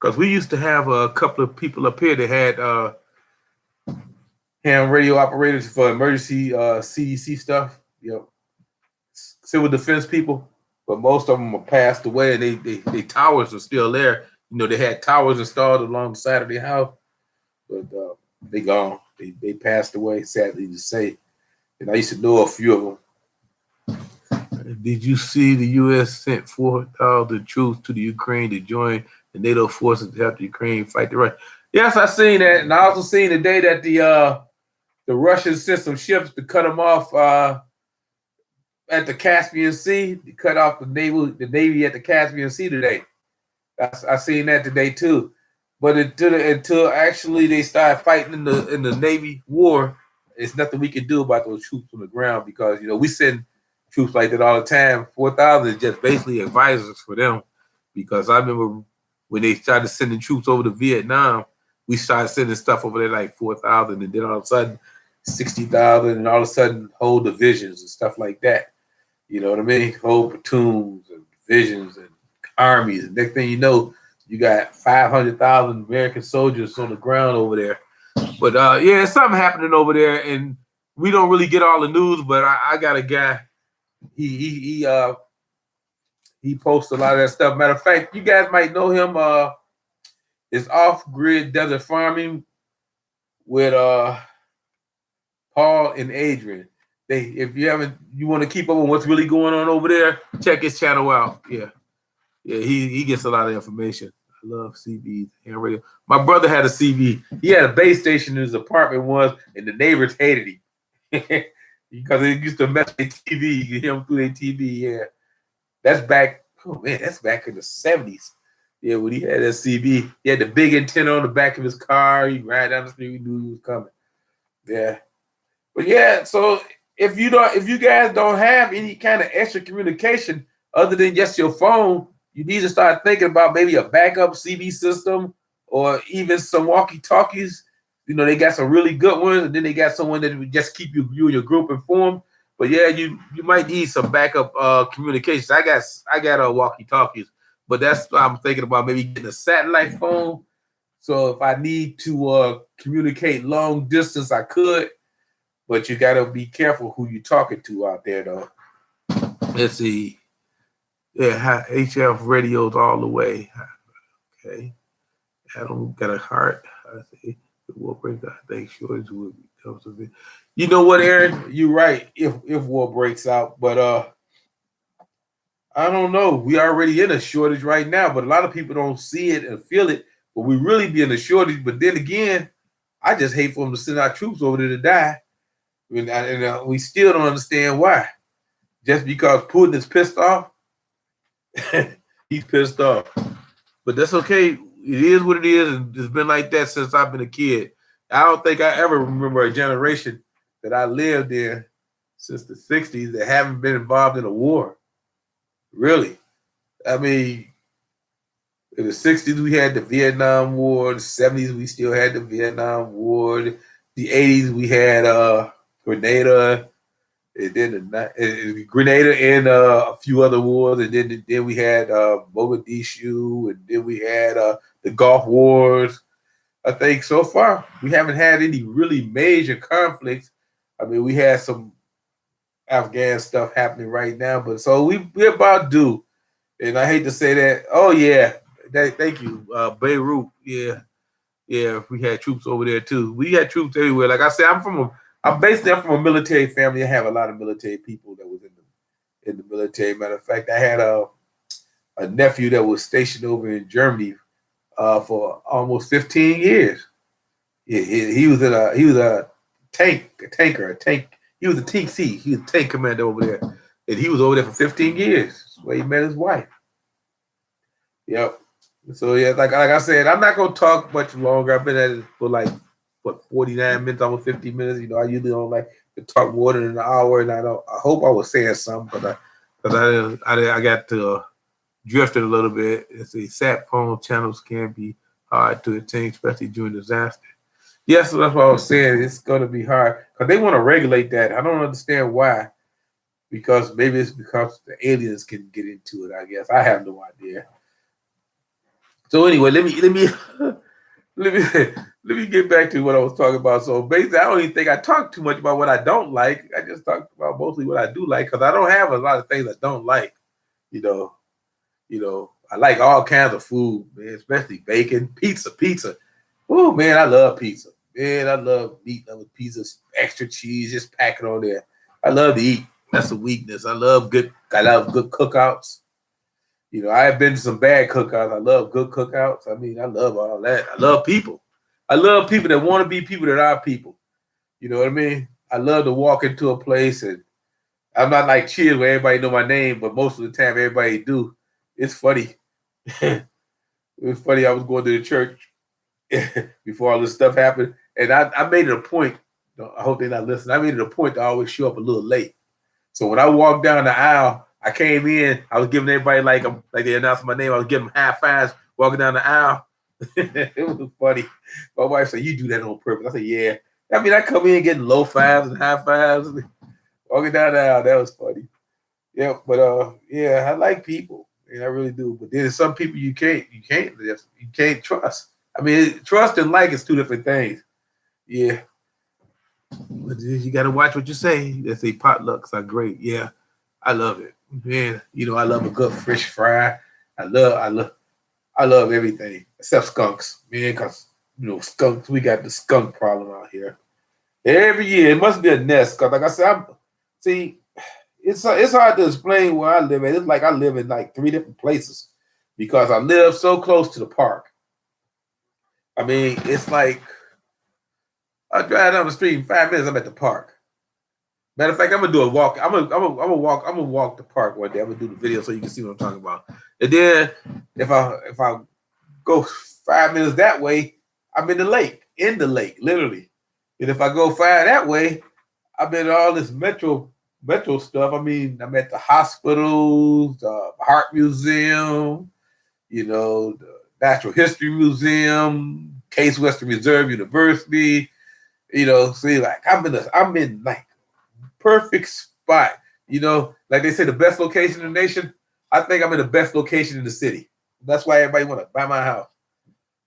Because we used to have a couple of people up here that had ham radio operators for emergency CDC stuff, civil defense people. But most of them are passed away, and they towers are still there. They had towers installed along the side of their house, but they gone. They passed away, sadly to say. And I used to know a few of them. Did you see the U.S. sent 4,000 troops to the Ukraine to join the NATO forces to help the Ukraine fight the Russians? Yes, I seen that, and I also seen today that the Russians sent some ships to cut them off at the Caspian Sea. To cut off the Navy at the Caspian Sea today. I seen that today too. But until actually they start fighting in the Navy war, there's nothing we can do about those troops on the ground because we send troops like that all the time. 4,000 is just basically advisors for them. Because I remember when they started sending troops over to Vietnam, we started sending stuff over there like 4,000, and then all of a sudden 60,000, and all of a sudden whole divisions and stuff like that. You know what I mean? Whole platoons and divisions and armies. And next thing you know, you got 500,000 American soldiers on the ground over there. But yeah, something happening over there, and we don't really get all the news. But I got a guy. He posts a lot of that stuff. Matter of fact, you guys might know him. It's Off-Grid Desert Farming with Paul and Adrian. If you want to keep up on what's really going on over there, check his channel out. Yeah, he gets a lot of information. I love CBs and radio. My brother had a CB. He had a base station in his apartment once, and the neighbors hated him because it used to mess with their TV. You could hear him through their TV. Yeah, that's back. Oh man, that's back in the 70s. Yeah, when he had that CB, he had the big antenna on the back of his car. He ride down the street, we knew he was coming. Yeah, but yeah. So if you guys don't have any kind of extra communication other than just your phone, you need to start thinking about maybe a backup CB system or even some walkie-talkies. They got some really good ones, and then they got someone that would just keep you and your group informed. But yeah, you might need some backup communications. I got walkie-talkies, but that's what I'm thinking about, maybe getting a satellite phone. So if I need to communicate long distance, I could. But you got to be careful who you're talking to out there, though. Let's see. Yeah, HF radios all the way. Okay. Adam got a heart. I see. War breaks out. I think shortage would be. You know what, Aaron? You're right. If war breaks out, but I don't know. We already in a shortage right now, but a lot of people don't see it and feel it. But we really be in a shortage. But then again, I just hate for them to send our troops over there to die. And we still don't understand why. Just because Putin is pissed off, he's pissed off. But that's okay. It is what it is, and it's been like that since I've been a kid. I don't think I ever remember a generation that I lived in since the 60s that haven't been involved in a war. Really. I mean, in the 60s, we had the Vietnam War. The 70s, we still had the Vietnam War. The 80s, we had Grenada. And then Grenada and a few other wars. And then we had Mogadishu. And then we had the Gulf Wars. I think so far we haven't had any really major conflicts. I mean, we had some Afghan stuff happening right now, but so we're about due. And I hate to say that. Oh yeah, thank you, Beirut. Yeah, we had troops over there too. We had troops everywhere. Like I said, I'm from a military family. I have a lot of military people that was in the military. Matter of fact, I had a nephew that was stationed over in Germany for almost 15 years. He was a tanker. He was a TC. He was a tank commander over there, and he was over there for 15 years. That's where he met his wife. Yep. So yeah, like I said, I'm not gonna talk much longer. I've been at it for 49 minutes, almost 50 minutes. I usually don't like to talk more than an hour, and I hope I was saying something, but because I got to drifted a little bit. It's a sat phone channels can be hard to attain, especially during disaster. Yes, that's what I was saying. It's going to be hard because they want to regulate that. I don't understand why. Because maybe it's because the aliens can get into it. I guess I have no idea. So anyway, let me let me get back to what I was talking about. So basically, I don't even think I talked too much about what I don't like. I just talked about mostly what I do like because I don't have a lot of things I don't like. You know, I like all kinds of food, man, especially bacon, pizza. Oh man, I love pizza. Man, I love meat with pizza, extra cheese, just pack it on there. I love to eat. That's a weakness. I love good cookouts. I have been to some bad cookouts. I love good cookouts. I mean, I love all that. I love people. I love people that want to be people that are people. You know what I mean? I love to walk into a place and I'm not like Cheers where everybody know my name, but most of the time everybody do. It's funny. It was funny. I was going to the church before all this stuff happened, and I made it a point. I hope they're not listening. I made it a point to always show up a little late. So when I walked down the aisle, I came in. I was giving everybody like they announced my name. I was giving them high fives walking down the aisle. It was funny. My wife said, "You do that on purpose." I said, "Yeah." I mean, I come in getting low fives and high fives, walking down the aisle. That was funny. Yeah, but yeah, I like people, and I really do. But there's some people you can't trust. I mean, trust and like is two different things. Yeah. But you got to watch what you say. They say potlucks are great. Yeah, I love it, man. I love a good fish fry. I love everything except skunks, man. Because skunks, we got the skunk problem out here. Every year, it must be a nest. Because like I said, it's hard to explain where I live at. It's like I live in like 3 different places because I live so close to the park. I mean, it's like I drive down the street in 5 minutes. I'm at the park. Matter of fact, I'm gonna do a walk. I'm gonna walk the park one day. I'm gonna do the video so you can see what I'm talking about. And then if I go 5 minutes that way, I'm in the lake, literally. And if I go 5 that way, I'm in all this metro stuff. I mean, I'm at the hospitals, the Heart Museum, the Natural History Museum, Case Western Reserve University. See, like I'm in like perfect spot. Like they say, the best location in the nation. I think I'm in the best location in the city. That's why everybody want to buy my house.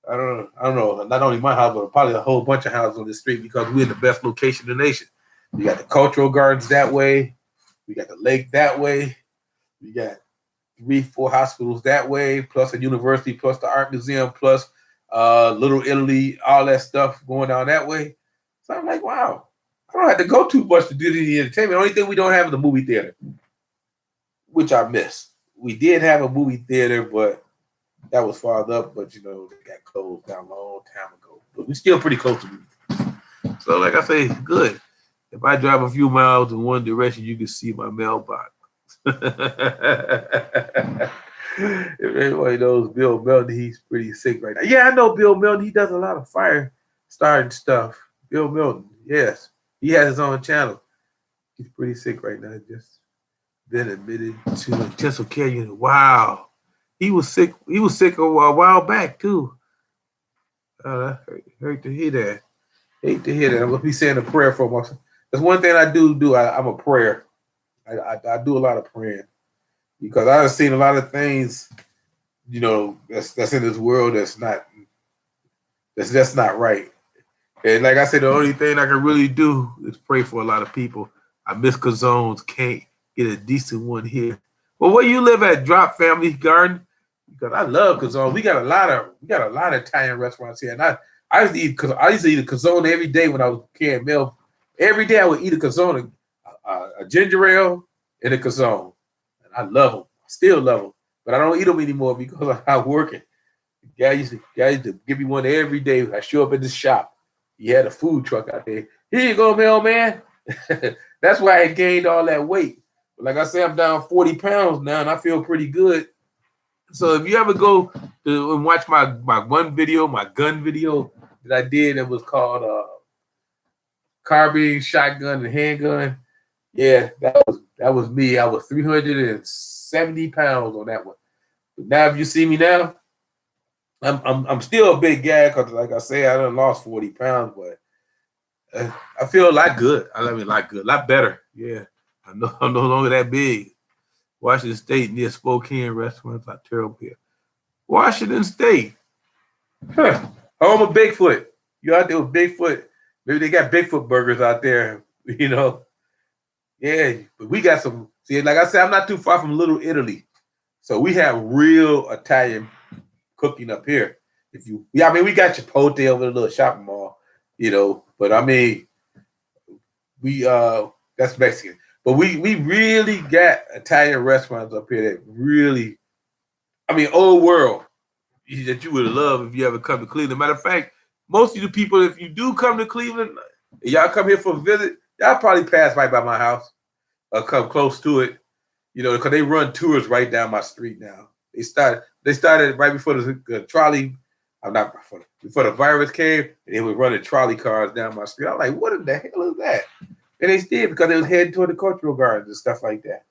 I don't know. Not only my house, but probably a whole bunch of houses on the street because we're in the best location in the nation. We got the cultural gardens that way. We got the lake that way. We got 3-4 hospitals that way, plus a university, plus the art museum, plus Little Italy, all that stuff going on that way. So I'm like, wow, I don't have to go too much to do the entertainment. The only thing we don't have is the movie theater, which I miss. We did have a movie theater, but that was farther up. But they got closed down a long time ago. But we're still pretty close to movie. So, like I say, good. If I drive a few miles in one direction, you can see my mailbox. If anybody knows Bill Melton, he's pretty sick right now. Yeah, I know Bill Melton. He does a lot of fire starting stuff. Bill Melton, yes. He has his own channel. He's pretty sick right now. Just been admitted to intensive care unit. Wow. He was sick. He was sick a while back, too. Hurt to hear that. Hate to hear that. I'm going to be saying a prayer for myself. That's one thing I do. I'm a prayer. I do a lot of praying because I've seen a lot of things, that's in this world that's not right. And like I said, the only thing I can really do is pray for a lot of people. I miss Cazones. Can't get a decent one here. Well, where you live at, Drop Family Garden? Because I love Cazones. We got a lot of Italian restaurants here, and I used to eat a Cazone every day when I was carrying mail. Every day I would eat a Cazone, a ginger ale, and a Cazone. And I love them. I still love them, but I don't eat them anymore because I'm working. Guy used to give me one every day. I show up at the shop. He had a food truck out there. Here you go, mailman. That's why I gained all that weight. But like I said, I'm down 40 pounds now, and I feel pretty good. So if you ever go to and watch my gun video that I did, it was called carbine, shotgun, and handgun. Yeah, that That was me. I was 370 pounds on that one. But now, if you see me now, I'm still a big guy because, like I say, I done lost 40 pounds, but I feel a lot good. I mean, a lot better. Yeah, I'm no longer that big. Washington State near Spokane restaurants are terrible here. Washington State, home of Bigfoot. You out there with Bigfoot? Maybe they got Bigfoot burgers out there. You know, yeah. But we got some. See, like I said, I'm not too far from Little Italy, so we have real Italian cooking up here. I mean, we got Chipotle over the little shopping mall, you know. But I mean, we that's Mexican. But we really got Italian restaurants up here that really, I mean, old world that you would love if you ever come to Cleveland. Matter of fact, most of the people, if you do come to Cleveland, y'all come here for a visit, y'all probably pass right by my house or come close to it, you know, because they run tours right down my street now. They started right before the trolley. Before the virus came, and they were running trolley cars down my street. I'm like, what in the hell is that? And they did because they was heading toward the cultural gardens and stuff like that.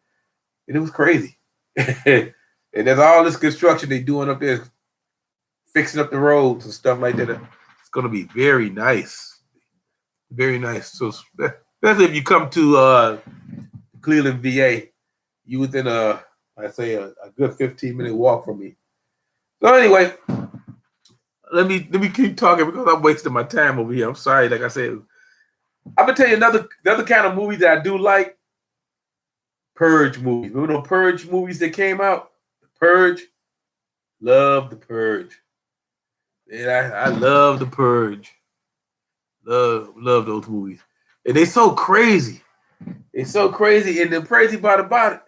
And it was crazy. And there's all this construction they doing up there, fixing up the roads and stuff like that. It's going to be very nice. Very nice. So especially if you come to Cleveland, VA, you within I'd say a good 15-minute walk from me. So anyway, let me keep talking because I'm wasting my time over here. I'm sorry. Like I said, I'm gonna tell you another kind of movie that I do like. Purge movies. Remember those Purge movies that came out? The Purge. Love the Purge. And I love the Purge. Love those movies. And they're so crazy. It's so crazy. And the crazy part about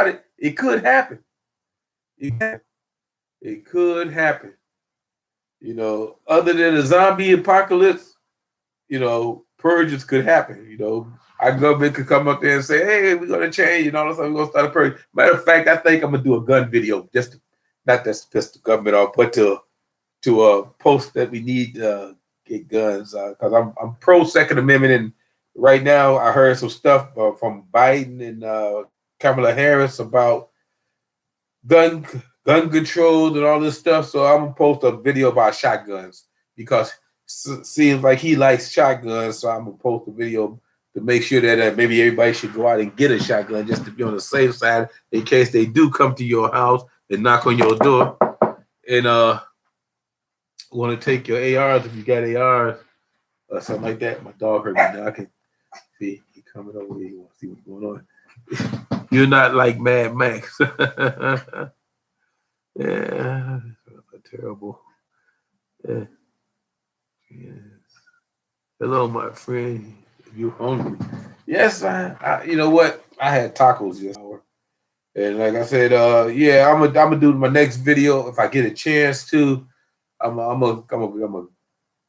it, it could happen. It could happen. You know, other than a zombie apocalypse, you know, purges could happen. You know, our government could come up there and say, "Hey, we're gonna change," and all of a sudden we're gonna start a purge. Matter of fact, I think I'm gonna do a gun video not just piss the government off, but to post that we need to get guns because I'm pro Second Amendment, and right now I heard some stuff from Biden and Kamala Harris about gun control and all this stuff. So I'm gonna post a video about shotguns because it seems like he likes shotguns. So I'm gonna post a video to make sure that maybe everybody should go out and get a shotgun just to be on the safe side in case they do come to your house and knock on your door and want to take your ARs if you got ARs or something like that. My dog heard me now. I can see he coming over here. He wants to see what's going on. You're not like Mad Max. Yeah, terrible. Yeah. Yes. Hello, my friend. You hungry? Yes, I. You know what? I had tacos this hour, and like I said, yeah, I'm gonna do my next video if I get a chance to. I'm a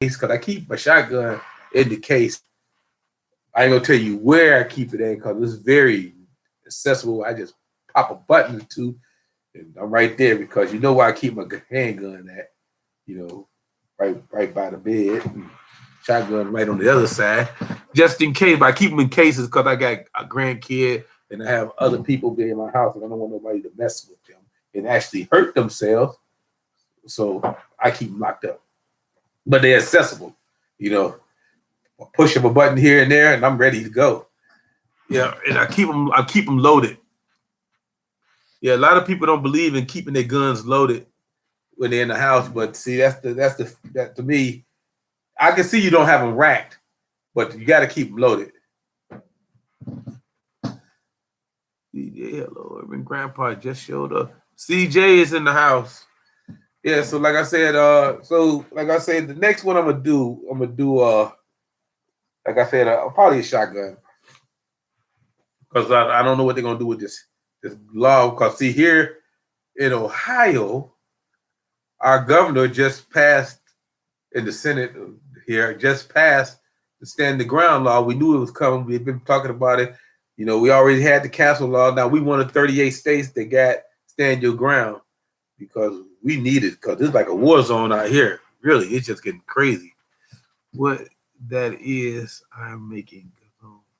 case because I keep my shotgun in the case. I ain't gonna tell you where I keep it in because it's very accessible. I just pop a button or two. And I'm right there because you know where I keep my handgun at, you know, right by the bed. Shotgun right on the other side, just in case. But I keep them in cases because I got a grandkid and I have other people be in my house, and I don't want nobody to mess with them and actually hurt themselves. So I keep them locked up, but they're accessible. You know, I push up a button here and there, and I'm ready to go. Yeah, and I keep them loaded. Yeah, a lot of people don't believe in keeping their guns loaded when they're in the house, but see, that to me, I can see you don't have them racked, but you got to keep them loaded. Yeah, hello, Urban Grandpa just showed up. CJ is in the house. Yeah, so like I said, the next one I'm gonna do, like I said, probably a shotgun because I don't know what they're gonna do with this law. Because see, here in Ohio, our governor just passed in the Senate here, just passed the stand the ground law. We knew it was coming. We've been talking about it. You know, we already had the castle law. Now we wanted 38 states that got stand your ground because we need it because it's like a war zone out here. Really, it's just getting crazy. What that is, I'm making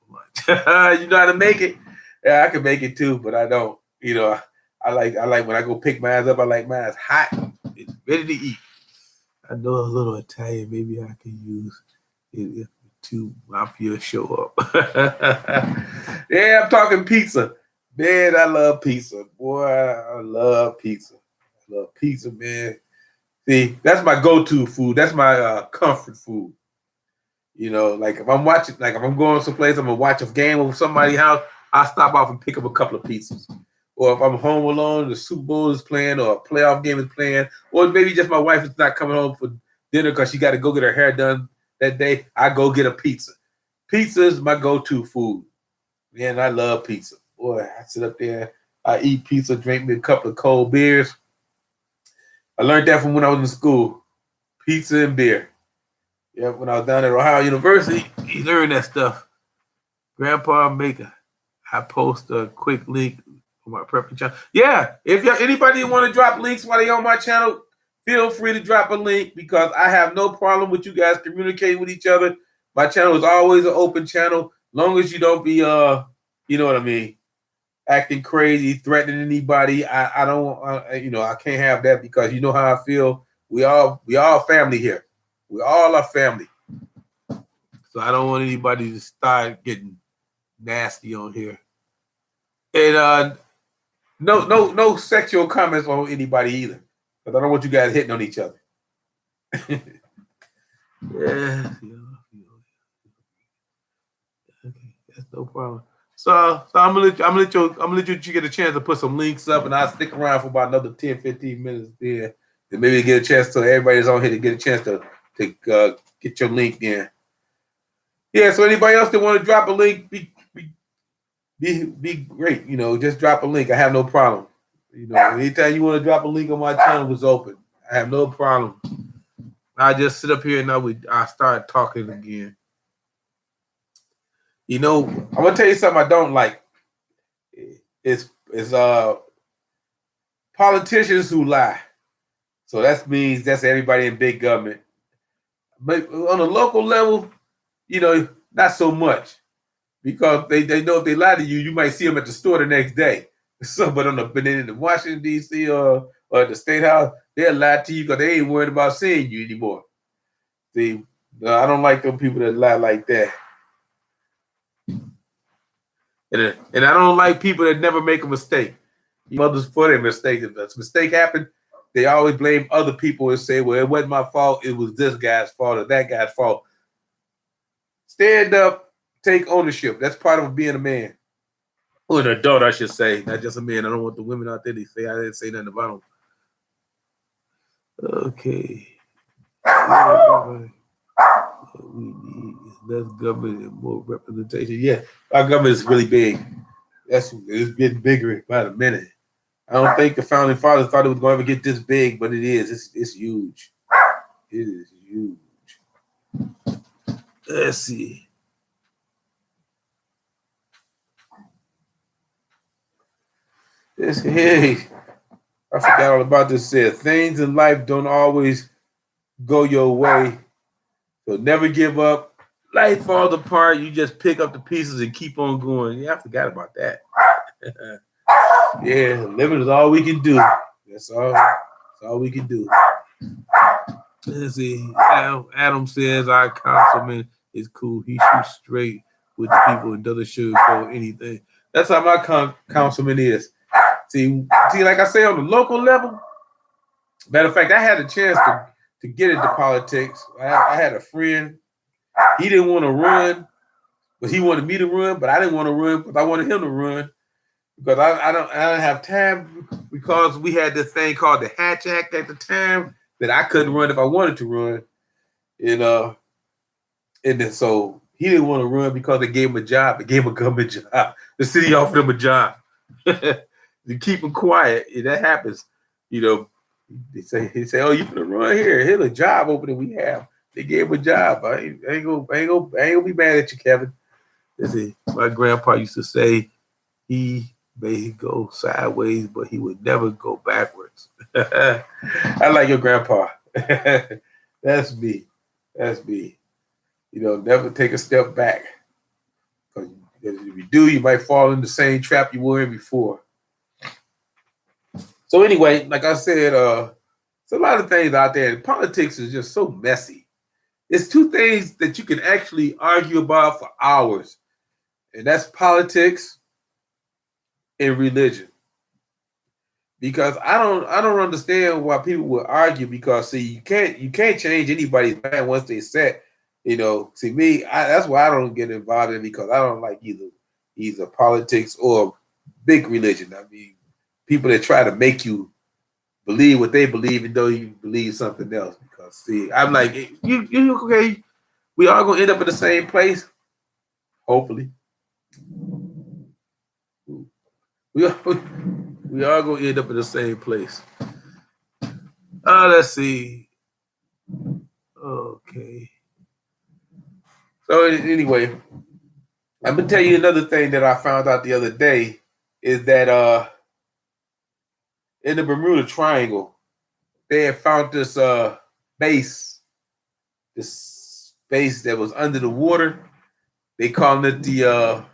lunch. You know how to make it? Yeah, I can make it too, but I don't. You know, I like when I go pick mine up. I like mine hot. It's ready to eat. I know a little Italian. Maybe I can use it if two mafia show up. Yeah, I'm talking pizza. Man, I love pizza. Boy, I love pizza. I love pizza, man. See, that's my go-to food. That's my comfort food. You know, like if I'm watching, like if I'm going someplace, I'm gonna watch a game with somebody's house. I stop off and pick up a couple of pizzas. Or if I'm home alone, the Super Bowl is playing, or a playoff game is playing, or maybe just my wife is not coming home for dinner because she got to go get her hair done that day. I go get a pizza. Pizza is my go-to food. Man, I love pizza. Boy, I sit up there, I eat pizza, drink me a couple of cold beers. I learned that from when I was in school. Pizza and beer. Yeah, when I was down at Ohio University, you learn that stuff. Grandpa Maker. I post a quick link on my prepping channel. Yeah, if anybody want to drop links while they on my channel, feel free to drop a link because I have no problem with you guys communicating with each other. My channel is always an open channel, long as you don't be you know what I mean, acting crazy, threatening anybody. I don't I can't have that because you know how I feel. We all family here. We all are family. So I don't want anybody to start getting nasty on here. And no sexual comments on anybody either. Because I don't want you guys hitting on each other. Yeah. Okay, that's no problem. So I'm gonna let you get a chance to put some links up, and I'll stick around for about another 10, 15 minutes there, and maybe get a chance to everybody's on here to get a chance to get your link in. Yeah. So anybody else that want to drop a link, be great. You know, just drop a link. I have no problem. You know, anytime you want to drop a link on my channel, it's open. I have no problem. I just sit up here and I start talking again. You know, I'm gonna tell you something I don't like. It's politicians who lie. So that means that's everybody in big government. But on a local level, you know, not so much. Because they know if they lie to you, you might see them at the store the next day. So, but in Washington D.C. or at the State House, they'll lie to you because they ain't worried about seeing you anymore. See, I don't like them people that lie like that. And I don't like people that never make a mistake. Mothers for their mistake. If a mistake happened, they always blame other people and say, well, it wasn't my fault. It was this guy's fault or that guy's fault. Stand up, take ownership. That's part of being a man. Or an adult, I should say. Not just a man. I don't want the women out there to say I didn't say nothing about them. Okay. We need less government and more representation. Yeah, our government is really big. It's getting bigger by the minute. I don't think the founding fathers thought it was going to ever get this big, but it is. It's huge. It is huge. Let's see. Hey, I forgot all about this. Said things in life don't always go your way, so never give up. Life falls apart. You just pick up the pieces and keep on going. Yeah, I forgot about that. Yeah, living is all we can do. That's all we can do. Let's see. Adam says our councilman is cool. He shoots straight with the people and doesn't sugarcoat anything. That's how my councilman is. See, like I say, on the local level. Matter of fact, I had a chance to get into politics. I had a friend. He didn't want to run, but he wanted me to run. But I didn't want to run because I wanted him to run. Because I don't have time because we had this thing called the Hatch Act at the time that I couldn't run if I wanted to run. And then so he didn't want to run because they gave him a job. They gave him a government job. The city offered him a job. To keep him quiet. And that happens. You know, he say, oh, you gonna run here. Here's a job opening we have. They gave him a job. I ain't gonna be mad at you, Kevin. See, my grandpa used to say he may go sideways, but he would never go backwards. I like your grandpa. That's me. That's me. You know, never take a step back. Because Because if you do, you might fall in the same trap you were in before. So anyway, like I said, there's a lot of things out there. Politics is just so messy. It's two things that you can actually argue about for hours, and that's politics and religion. Because I don't understand why people would argue. Because see, you can't change anybody's mind once they set. See me, that's why I don't get involved in it, because I don't like either politics or big religion. I mean, people that try to make you believe what they believe, even though you believe something else. Because see, I'm like, you okay? We all gonna end up in the same place, hopefully. We all, we all gonna end up in the same place. Let's see. Okay. So anyway, I'm gonna tell you another thing that I found out the other day is that in the Bermuda Triangle, they had found this base that was under the water. They call it the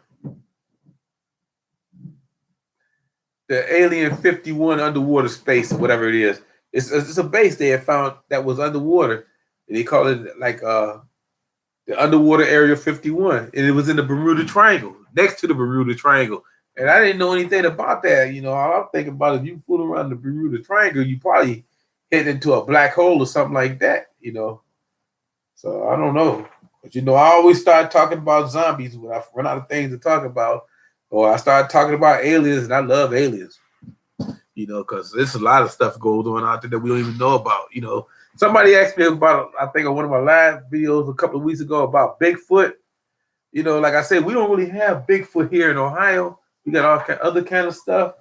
Alien 51 underwater space, or whatever it is. It's a base they had found that was underwater, and they call it like the underwater area 51, and it was in the Bermuda Triangle, next to the Bermuda Triangle. And I didn't know anything about that. All I'm thinking about, if you fool around the Bermuda Triangle, you probably head into a black hole or something like that. So I don't know. But I always start talking about zombies when I run out of things to talk about. Or I start talking about aliens, and I love aliens. Because there's a lot of stuff goes on out there that we don't even know about. Somebody asked me about, I think on one of my live videos a couple of weeks ago, about Bigfoot. Like I said, we don't really have Bigfoot here in Ohio. We got all other kind of stuff.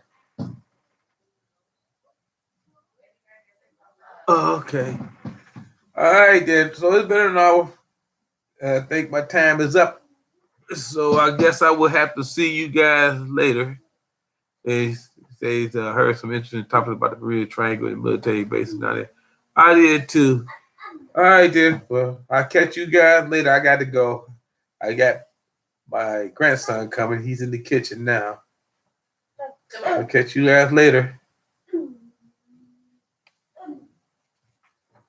Okay. All right, then. So it's been an hour. I think my time is up. So I guess I will have to see you guys later. They says heard some interesting topics about the Bermuda Triangle and military bases down there. I did too. All right, then. Well, I'll catch you guys later. I got to go. I got my grandson coming. He's in the kitchen now. I'll catch you guys later.